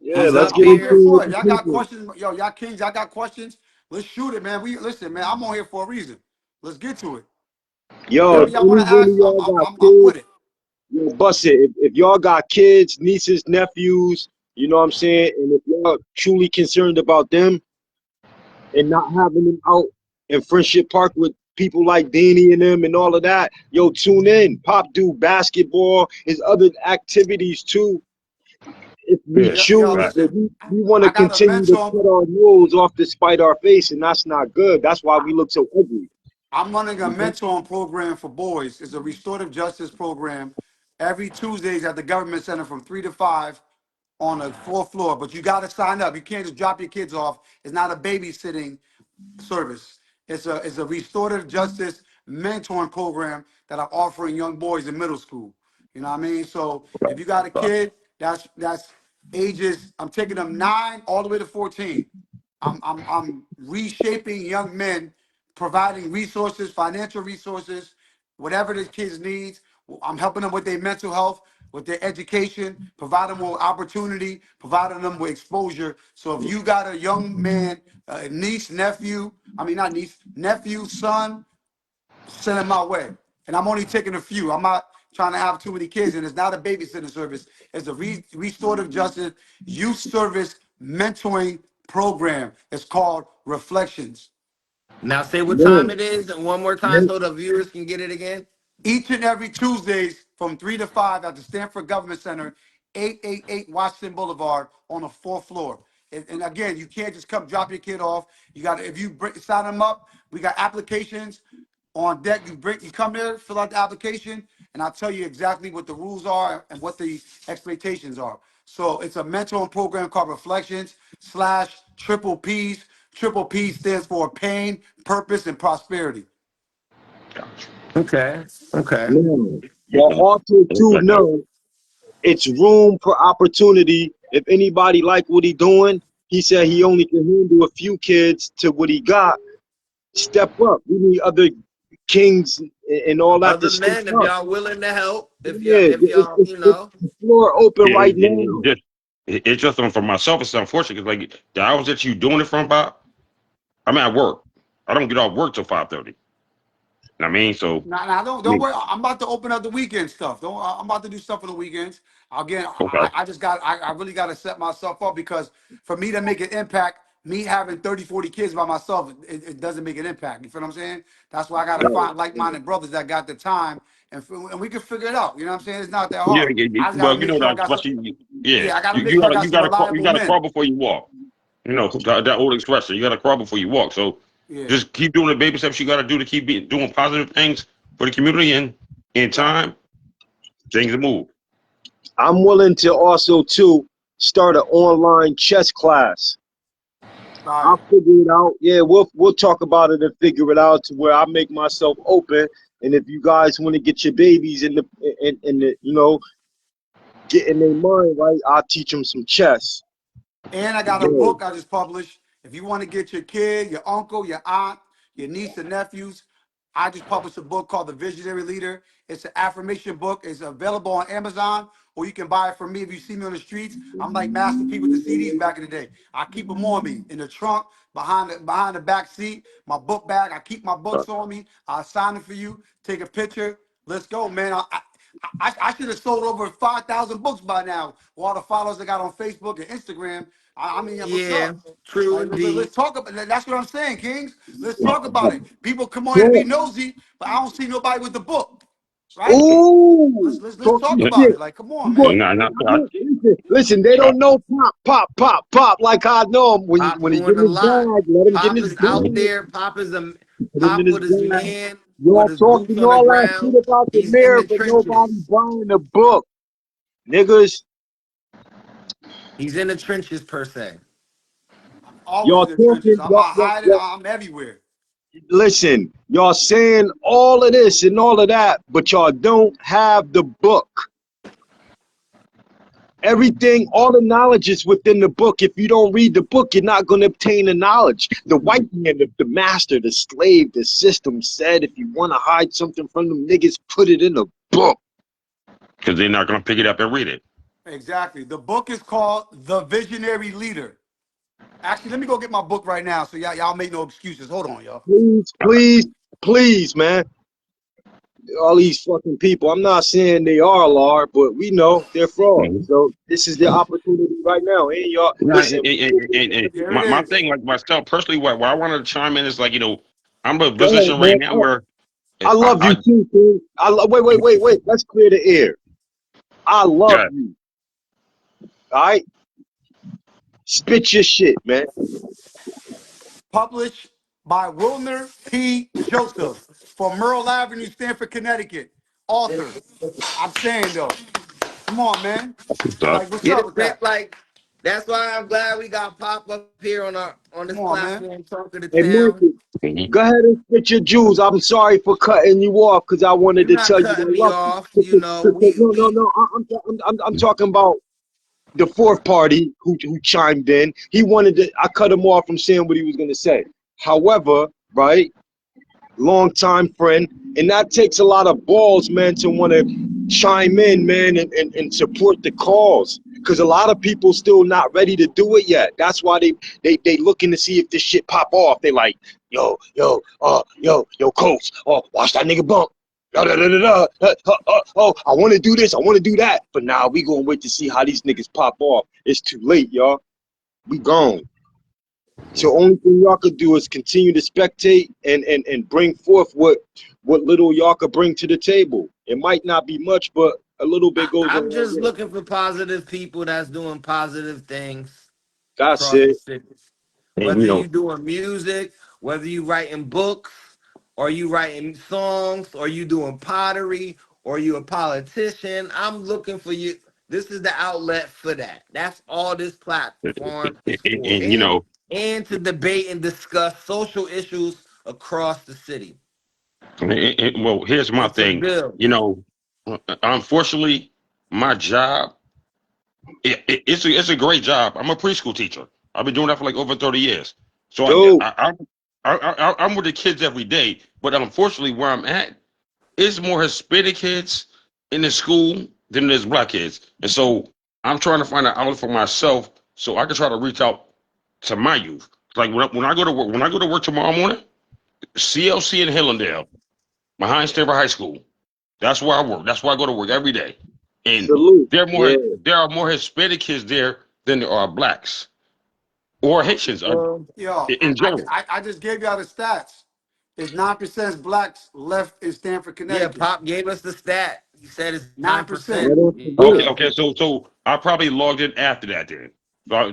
Yeah, He's let's up get I'm up into here here. it for with it. the Y'all got people. questions, yo, y'all kings. Y'all got questions. Let's shoot it, man. We listen, man. I'm on here for a reason. Let's get to it. Yo, Yeah. Whatever if y'all any want to one of ask, y'all got I'm with kids, it. yo, bust it. If y'all got kids, nieces, nephews, you know what I'm saying? And if y'all truly concerned about them and not having them out in Friendship Park with people like Danny and them and all of that, yo, tune in. Pop do basketball, his other activities too, if we Yeah. Yo, choose. Right. But listen. we want to I got a continue to mentor. cut our nose off to spite our face, and that's not good. That's why we look so ugly. I'm running a mentoring program for boys. It's a restorative justice program every Tuesdays at the government center from 3 to 5 on the fourth floor. But you got to sign up. You can't just drop your kids off. It's not a babysitting service. It's a restorative justice mentoring program that I'm offering young boys in middle school. You know what I mean? So if you got a kid that's ages, I'm taking them 9 all the way to 14. I'm reshaping young men, providing resources, financial resources, whatever the kids needs. I'm helping them with their mental health, with their education, providing them with opportunity, providing them with exposure. So if you got a young man, a niece, nephew, I mean not niece, nephew, son, send them my way. And I'm only taking a few. I'm not trying to have too many kids, and it's not a babysitting service. It's a restorative justice youth service mentoring program. It's called Reflections. Now say what time Man, it is and one more time man, so the viewers can get it again. Each and every Tuesdays from 3 to 5 at the Stanford Government Center, 888 Washington Boulevard on the fourth floor. And again, you can't just come drop your kid off. You got to, if you sign them up, we got applications on deck. You come here, fill out the application, and I'll tell you exactly what the rules are and what the expectations are. So it's a mentoring program called Reflections slash Triple P's. Triple P stands for pain, purpose, and prosperity. Gotcha. Okay. Okay. man. But Okay. also too, Okay. know it's room for opportunity. If anybody like what he doing, he said he only can handle a few kids to what he got. Step up. We need other kings and all that to Other step men, if up. y'all willing to help, Yeah, if y'all, it's the floor open Yeah, right now. it's just for myself. It's unfortunate because like the hours that you doing it from, Bob. I'm at work. I don't get off work till 5:30. I mean, so Now, don't I don't mean, worry. I'm about to open up the weekend stuff. Don't I'm about to do stuff for the weekends. Again, okay. I just got I really got to set myself up because for me to make an impact, me having 30, 40 kids by myself, it doesn't make an impact. You feel what I'm saying? That's why I got to Right. find like-minded brothers that got the time and we can figure it out. You know what I'm saying? It's not that Yeah, hard. I just got to well, you make know sure I that got some. especially yeah, Yeah, I got to you, make you sure I gotta got you some gotta you reliable gotta men. crawl before you walk. You know that old expression. You gotta crawl before you walk. So Yeah, just keep doing the baby steps you gotta do to keep doing positive things for the community, and in right. time things will move. I'm willing to also too start an online chess class. All right. I'll figure it out. Yeah, we'll talk about it and figure it out to where I make myself open. And if you guys want to get your babies in the get in their mind right, I'll teach them some chess. And I got a Yeah. book I just published. If you want to get your kid, your uncle, your aunt, your niece and nephews, I just published a book called The Visionary Leader. It's an affirmation book. It's available on Amazon, or you can buy it from me if you see me on the streets. I'm like Master P with the CDs back in the day. I keep them on me in the trunk, behind the back seat, my book bag. I keep my books on me. I'll sign it for you. Take a picture. Let's go, man. I should have sold over 5,000 books by now. With all the followers I got on Facebook and Instagram. I mean, what's yeah, up? true Like, let's indeed. talk about. That's what I'm saying, Kings. Let's talk about it. People come on here to be Talk. nosy, but I don't see nobody with the book, right? Ooh, Let's talk talk your Yeah. about shit. it. Like, come You on, go, man. And listen, they don't know pop like I know him. Pop's When he get doing in a his lot. bag, let him get in Pop his is out bag. there. Put him in Pop his with his bag. man, with Y'all his boots talking on the all that shit ground. about the He's in mayor, the but nobody trenches. buying the book. Niggas, He's in the trenches per se. Always Y'all in the trenches. talking, I'm not hiding. I'm everywhere. listen, y'all saying all of this and all of that, but y'all don't have the book. Everything, all the knowledge is within the book. If you don't read the book, you're not going to obtain the knowledge. The white man, the master, the slave, the system said, if you want to hide something from them niggas, put it in a book. Because they're not going to pick it up and read it. Exactly. The book is called The Visionary Leader. Actually, let me go get my book right now so y'all make no excuses. Hold on, y'all. Please, please, please, man. All these fucking people, I'm not saying they all are, but we know they're frauds. Mhm. So this is their opportunity right now. And y'all, Nah, listen, and Here it my is. thing, like myself personally, why I wanted to chime in is like, I'm a go ahead, position right man. now where I love you I too, King. Wait. Let's clear the air. I love got you. All right? Spit your shit, man. Published by Wilner P. Joseph for Merle Avenue, Stamford, Connecticut. Author. I'm saying though, come on, man. stuff. Like, what's Get up it with back, that? like that's why I'm glad we got Pop up here on Come this on, man. platform talking to Hey, town. Marcus, go ahead and spit your jewels. I'm sorry for cutting you off because I wanted You're to not tell you cutting I me love you. off. You know, No. I'm talking about the fourth party who chimed in. He wanted to. I cut him off from saying what he was gonna say. However, right, longtime friend, and that takes a lot of balls, man, to want to chime in, man, and support the cause. Because a lot of people still not ready to do it yet. That's why they looking to see if this shit pop off. They like, yo, coach, oh, watch that nigga bump. Oh, I want to do this, I want to do that. But now we gonna wait to see how these niggas pop off. It's too late, y'all. We gone. So only thing y'all could do is continue to spectate and bring forth what little y'all could bring to the table. It might not be much, but a little bit goes a I'm long just way. looking for positive people that's doing positive things That's across the it. city. And Whether you doing music, whether you writing books, or you writing songs, or you doing pottery, or you a politician, I'm looking for you. This is the outlet for that. That's all this platform is for. and you know, And to debate and discuss social issues across the city well, here's my and to thing. build. You know, unfortunately, my job it's a great job. I'm a preschool teacher. I've been doing that for like over 30 years. So Dude, I'm with the kids every day. But unfortunately, where I'm at, it's more Hispanic kids in the school than there's black kids. And so I'm trying to find an outlet for myself so I can try to reach out to my youth. Like when I go to work, tomorrow morning, CLC in Hillendale, behind Stanford High School. That's where I work. That's where I go to work every day. And salute. Yeah. there are more Hispanic kids there than there are blacks or Haitians Well, Yo, in general. I just gave y'all the stats. It's 9% blacks left in Stamford, yeah, Connecticut. Pop gave us the stat. He said it's 9%. 9%. Right off the You rip. Okay, know, so I probably logged in after that then.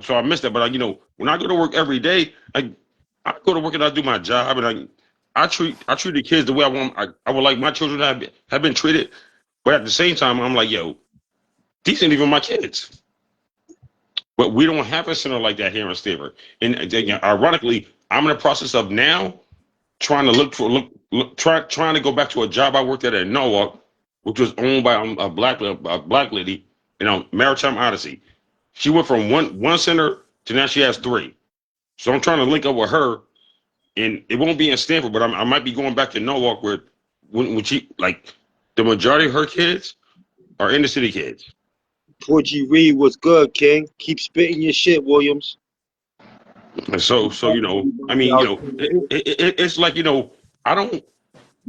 So I missed that. But when I go to work every day, I go to work and I do my job, and I treat the kids the way I would like my children to have been treated. But at the same time, I'm like, yo, these ain't even my kids. But we don't have a center like that here in Stanford. And ironically, I'm in the process of now trying to trying to go back to a job I worked at Norwalk, which was owned by a black lady, Maritime Odyssey. She went from one center to now she has three. So I'm trying to link up with her, and it won't be in Stanford, but I might be going back to Norwalk where when she like the majority of her kids are inner city kids. Porgy Reed was good, King. Keep spitting your shit, Williams. And Keep so telling I everybody mean, out there. it's like I don't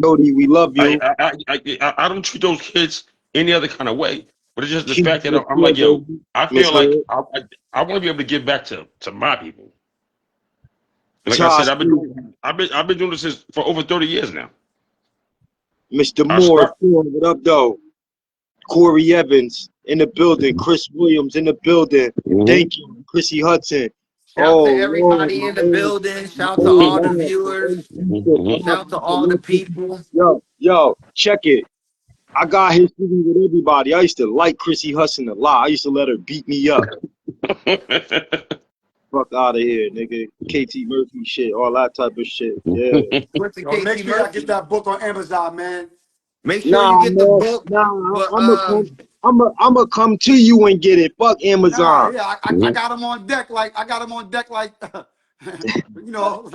Jody, we love you. I don't treat those kids any other kind of way. But it's just the Keep fact that your I'm like, shit, yo, baby. I Miss feel like Hood. I want to be able to give back to my people. Like I said, Tosh, I've been doing this for over 30 years now. Mr. I Moore, start. what up, though? Corey Evans in the building. Chris Williams in the building. Mhm. Thank you, Chrissy Hudson. shout to Oh Lord, everybody in the building. my Shout to old all the man, viewers. Mhm. Mhm. Shout to all the people. Yo, check it. I got history with everybody. I used to like Chrissy Hudson a lot. I used to let her beat me up. Fuck out of here, nigga. KT Murphy shit, all that type of shit. Yeah. Went to Yo, make KT sure y'all get Murphy. that book on Amazon, man. Make sure you Nah, get the man. book. Nah, But I'ma come to you and get it. Fuck Nah, Amazon. yeah, I got him on deck. Like I got him on deck. Like you know,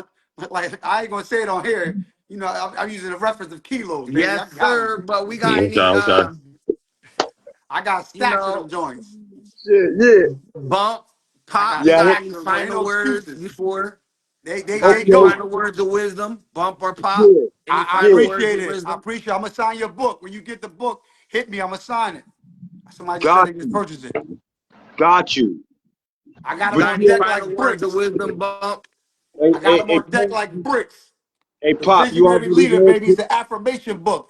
like I ain't gonna say it on here. You know, I'm using a reference of kilos, baby. yes, I got him. sir. But we got Okay, any okay. I got you stacks of them know, joints. Shit, yeah. bump, I pop, got you Yeah. got stacks any of them joints. Ain't final no words excuses. before? They Got they any Okay. golden. final words of wisdom? Bump or Yeah. pop? Any I final Yeah. words appreciate of it. I wisdom? appreciate. I'm gonna sign your book. When you get the book, hit me. I'm gonna sign it. Somebody just said Got they just you. purchased it. Got you. I got You them But got on any yeah, deck final like words of bricks. wisdom, bump? hey, I got hey, them hey, on deck Pop, like bricks. hey, The Pop, you visionary already leader, know. baby, is the affirmation book.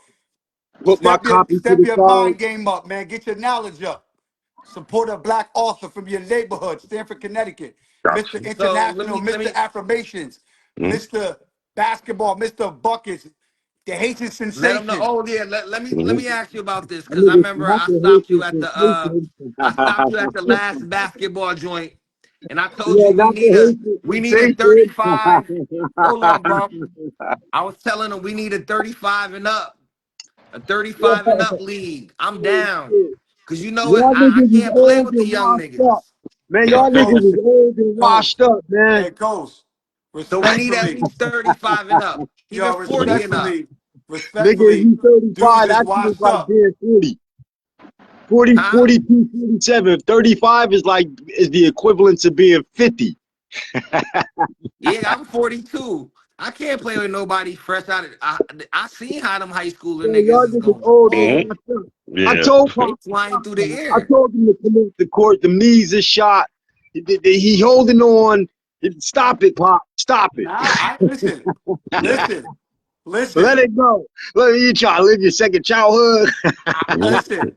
Put my copy to Step the your side. mind game up, man. Get your knowledge up. Support a black author from your neighborhood, Stamford, Connecticut. Gotcha. Mr. So International, Mr. let Affirmations, Mhm. Mr. Basketball, Mr. Buckets, the Haitian let them know. sensation. Oh yeah, let Mhm. me ask you about this I because I nigga remember not the Haitian sensation. I stopped you at the last basketball joint, and I told Yeah, you not the Haitian we needed sensation. 35. Hold on, bump. I was telling them we needed 35 and up, a 35 and up league. I'm down. Cause you know what? Y'all I niggas is can't play old with the and young washed up. niggas. Man, Yo, y'all niggas is Coast, old and Coast, washed up, man. hey, Coast, So we need at respectfully, least 35 and up, even yo, 40 and up. Nigga, if respectfully, you dudes 35, is that shit is washed like up. being 40. 40, Huh? 42, 47. 35 is the equivalent to being 50. Yeah, I'm 42. I can't play with nobody fresh out of I seen how them high schooler Man, y'all niggas is niggas going. old and Mhm. washed up. I Yeah. told They Pop, flying through the I air. told him to come off the court. The knees is shot. He holding on. Stop it, Pop. Stop it. Nah, I listen, Yeah. listen, Let listen. it go. Let you try to live your second childhood. Mhm. Listen.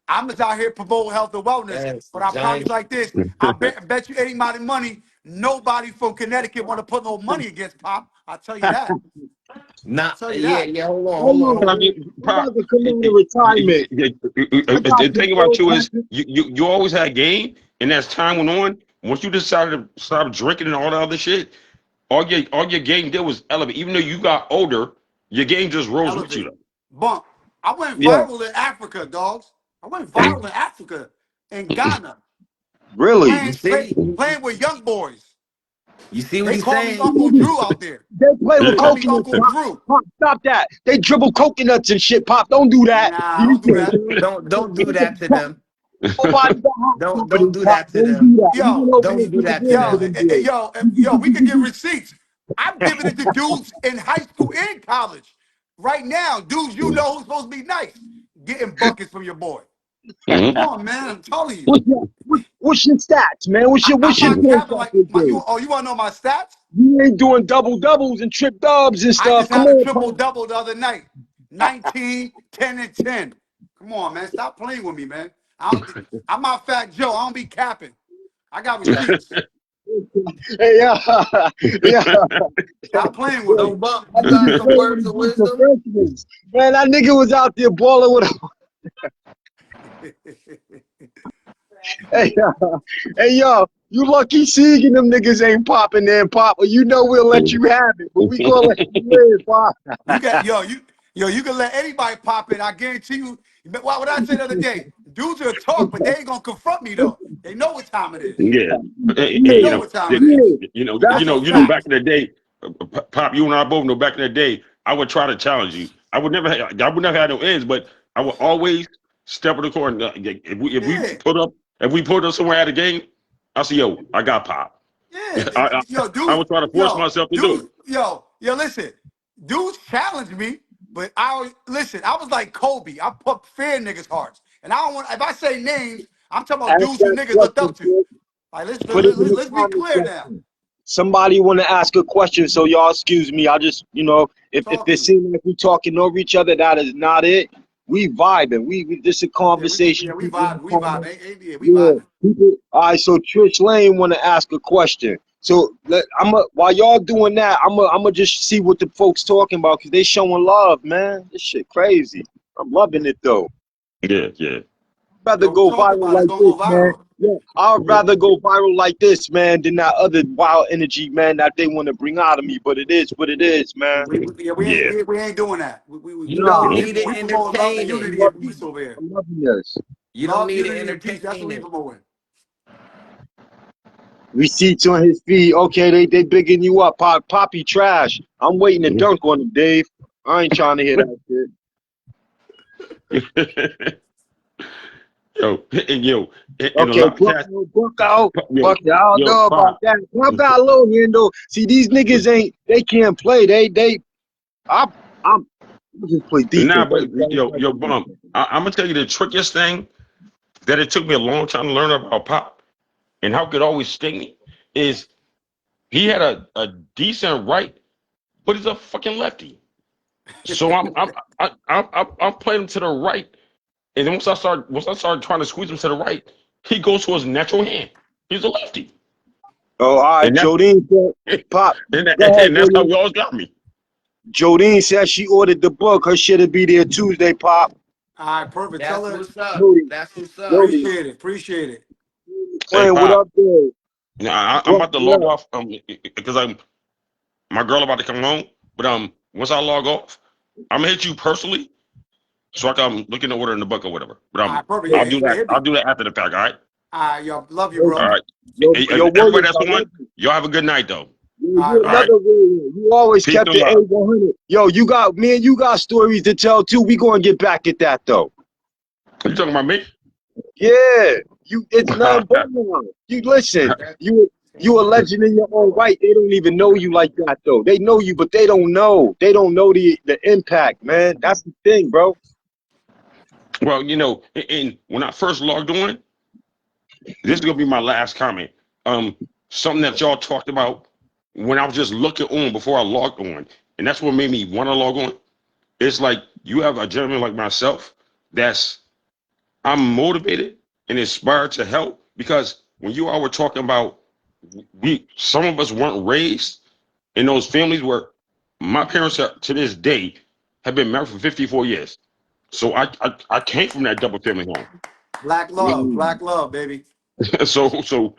I'm just out here promoting health and wellness, That's but I promise giant. like this: I bet you any amount of money, nobody from Connecticut want to put no money against Pop. I'll tell you that. I'll Nah, tell you yeah, that. yeah. Hold on, Hold hold on. on, I man. mean, I'm Pop, about to come out of retirement. I got the some thing about old you is records. you always had game, and as time went on, once you decided to stop drinking and all the other shit, all your game did was elevate. Even though you got older, your game just rose with you Elevate, though. bump. I went Yeah, viral in Africa, dogs. I went Mhm. viral in Africa, in Ghana, really. You playing play, see, playing with young boys. you see what They he's call me saying. Uncle Drew out there. They play They with Yeah. call me coconuts, Uncle Pop. Drew. Pop, stop that. They dribble coconuts and shit, Pop. Don't do that. Nah, You don't do that. Don't do that to them. nobody got hot Don't confidence, do Pop. that to Don't do them. that. We went Yo, over here Don't and do did the that to game for yo, them. them boys. we could get receipts. I'm giving it to dudes in high school and college. Right now, dudes you know who's supposed to be nice. Getting buckets from your boy. Come Mhm. on, man. I'm telling you. What's your stats, man? I'm What's your not points capping off like this my game? you want to know my stats? You ain't doing double doubles and trip dubs and I stuff. just Come had a on, triple Pop. double the other night. 19, 10, and 10. Come on, man. Stop playing with me, man. I'm not Fat Joe. I don't be capping. I got receipts. Hey, yeah, yeah. Stop playing with Yo, So me. Bump, that you got nigga some playing words with of a bunch of wisdom? freshmen. Man, that nigga was out there balling with a hey, hey, yo, you lucky Sieg and them niggas ain't popping there, Pop. Or you know we'll let you have it, but we gonna let you live, Pop. You got you can let anybody pop it. I guarantee you. But what I said the other day, dudes will talk, but they ain't gonna confront me though. They know what time it is. Yeah. They Yeah, You know know, what time it yeah, is. that's That's a back fact. in the day, Pop, you and I both know back in the day, I would try to challenge you. I would never have no ends, but I would always step in the court. And, Yeah, if we put up somewhere at a game, I say, yo, I got Pop. yeah. I, I, Yo, I dudes, would try to force myself to do it. listen, dudes challenge me, but listen. I was like Kobe. I put fear in niggas' hearts, and I don't want. If I say names, I'm talking about ask dudes who that niggas looked up question, to. kid. Like Put it in the let's be comment clear now. section. Somebody want to ask a question, so y'all excuse me. I just, if Talk it to me. seems like we talking over each other, that is not it. We vibing. We this a conversation. We People in vibing, the we vibing. comments. We Yeah, vibing. people. All right, so Trish Lane want to ask a question. So while y'all doing that, I'm just see what the folks talking about because they showing love, man. This shit crazy. I'm loving it though. Yeah, yeah. Rather Yo, go talk viral about it. It's like gonna this, go man. viral. Yeah, I'd rather go viral like this, man, than that other wild energy, man, that they want to bring out of me. But it is what it is, man. Yeah, Yeah. we ain't doing that. You don't Nah, We, need it we promote love and I'm unity and entertaining. loving, peace over here. I'm loving this. You don't Love, need it unity, and peace. That's what we entertaining. promoting. Receipts on his feed. Okay, they bigging you up. Poppy trash. I'm waiting to dunk on him, Dave. I ain't trying to hear that shit. Yo, and yo, and a Okay, lot of cats, Buck out. yo, Buck, I don't yo, know about pop. that. Buck got a little handle. See, these niggas ain't. They can't play. I'm I just play Nah, defense. but yo, bum. I'm gonna tell you the trickiest thing that it took me a long time to learn about Pop and how it could always sting me is he had a decent right, but he's a fucking lefty. So I'm playing him to the right, and then once I started trying to squeeze him to the right, he goes to his natural hand. He's a lefty, Oh, all right. and that's Jodine said, Pop, go ahead, and that's how William. he always got me. Jodine said she ordered the book. Her shit'll be there Tuesday, Pop. All right, perfect. Tell That's her. what's up. Jody, That's what's up. Jody, Appreciate it. Appreciate it. Hey, playing what Pop. up there? Now, I'm What, about to log what? off because I'm my girl about to come home. But once I log off, I'm gonna hit you personally so I can look in the order in the book or whatever. But All right, perfect. I'll Yeah, do yeah, that. hit I'll me. do that after the fact. All right. All right, yo, love you, Yo, All bro. right. yo, Everybody Williams, that's I on, love you. y'all have a good night though. Yo, All right, you All bro. right. another William. You always Peace kept and it love. A100. Yo, you got, man, you got stories to tell too. We gonna get back at that though. You talking about me? Yeah, it's nothing but now. You listen, you a legend in your own right. They don't even know you like that though. They know you, but they don't know. They don't know the impact, man. That's the thing, bro. Well, and when I first logged on, this is gonna be my last comment. Um, Something that y'all talked about when I was just looking on before I logged on, and that's what made me want to log on. It's like you have a gentleman like myself that's I'm motivated and inspired to help because when you all were talking about some of us weren't raised in those families where my parents are, to this day have been married for 54 years. So I came from that double family home. Black love, baby. So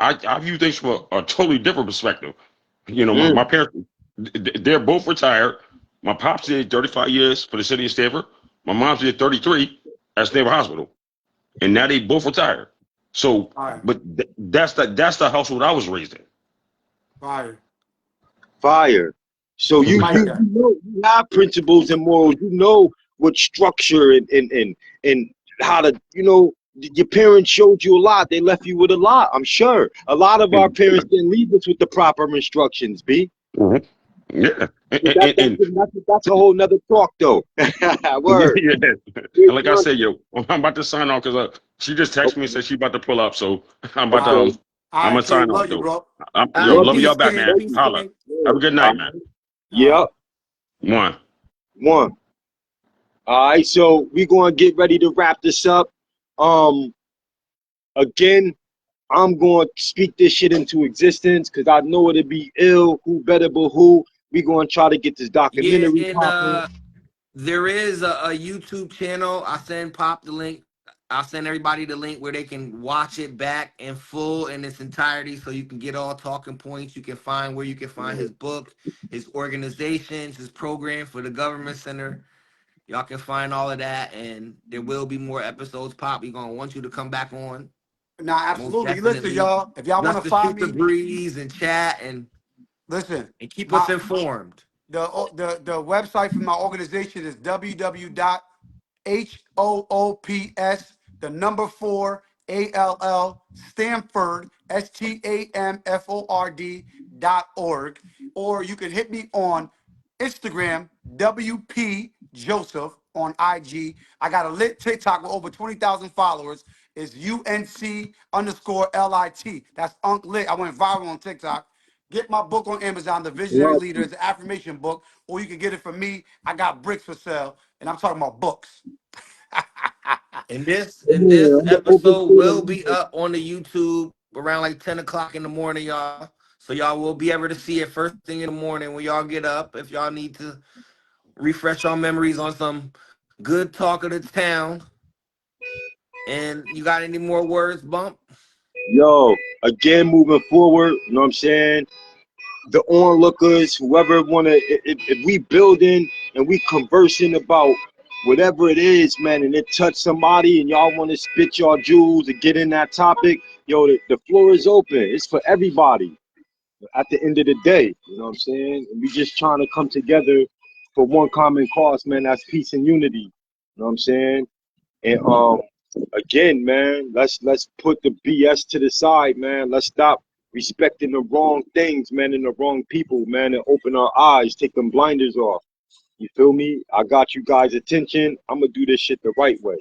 I view things from a totally different perspective. My Mm. parents, they're both retired. My pops did 35 years for the city of Stanford. My mom did 33 at Stanford Hospital, and now they both retired. So, All right, but that's the household I was raised in. fire. Fire. So We you like you that. you know you have principles and morals. You know what structure and how to your parents showed you a lot. They left you with a lot. I'm sure a lot of our parents didn't leave us with the proper instructions. B. Mhm. Yeah, But that's a whole nother talk though. Word. yeah. Big And like I said, content. yo, I'm about to sign off because she just texted me and Okay. said she about to pull up. So I'm about to All right, I'm all gonna right, King. sign off Love you, though. bro. All Yo, right, Love love you. y'all peace, back, King. man. Love Peace, you. Holla. King. Have a Word. good All night, man. right. All right. Yep. One. One. All right. So we gonna get ready to wrap this up. Um. Again, I'm going to speak this shit into existence because I know it'll be ill. Who better but who? We going to try to get this Yeah, documentary and popping. there is a YouTube channel. I send Pop the link. I'll send everybody the link where they can watch it back in full in its entirety so you can get all talking points. You can find where you can find his book, his organizations, his program for the government center. Y'all can find all of that, and there will be more episodes. Pop, we're gonna want you to come back on, Now, most absolutely. Listen, definitely, y'all. If y'all want just to to find shoot the me, breeze and chat listen. and keep us My informed. the website for my organization is www.hoops the number 4 all Stanford STAMFORD.org, or you can hit me on Instagram WP Joseph on IG. I got a lit TikTok with over 20,000 followers. It's UNC_LIT. That's Unc Lit. I went viral on TikTok. Get my book on Amazon, The Visionary Well, Leader. It's an affirmation book, or you can get it from me. I got bricks for sale, and I'm talking about books. And this yeah, and this I'm going to episode overstay will the be up on the YouTube around like 10 o'clock in the morning, y'all. So y'all will be able to see it first thing in the morning when y'all get up. If y'all need to refresh your memories on some good talk of the town, And you got any more words, Bump? Yo, again, moving forward, you know what I'm saying? The onlookers, whoever wanna, if we building and we conversing about whatever it is, man, and it touch somebody and y'all wanna spit your jewels and get in that topic, yo, the floor is open. It's for everybody. At the end of the day, you know what I'm saying? And we just trying to come together for one common cause, man. That's peace and unity. You know what I'm saying? And again, man, let's put the BS to the side, man. Let's stop respecting the wrong things, man, and the wrong people, man, and open our eyes, take them blinders off. You feel me? I got you guys' attention. I'm gonna do this shit the right way.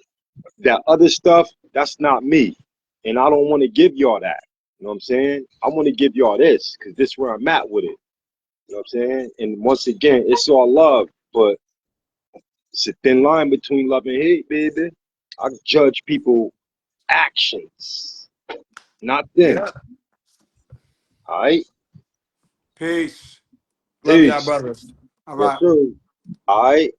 That other stuff, that's not me. And I don't want to give y'all that. You know what I'm saying? I want to give y'all this because this is where I'm at with it. You know what I'm saying? And once again, it's all love, but it's a thin line between love and hate, baby. I judge people actions, not them. Yeah. All right? Peace. Love y'all, Peace. brothers. All Yes, right. sir. All right.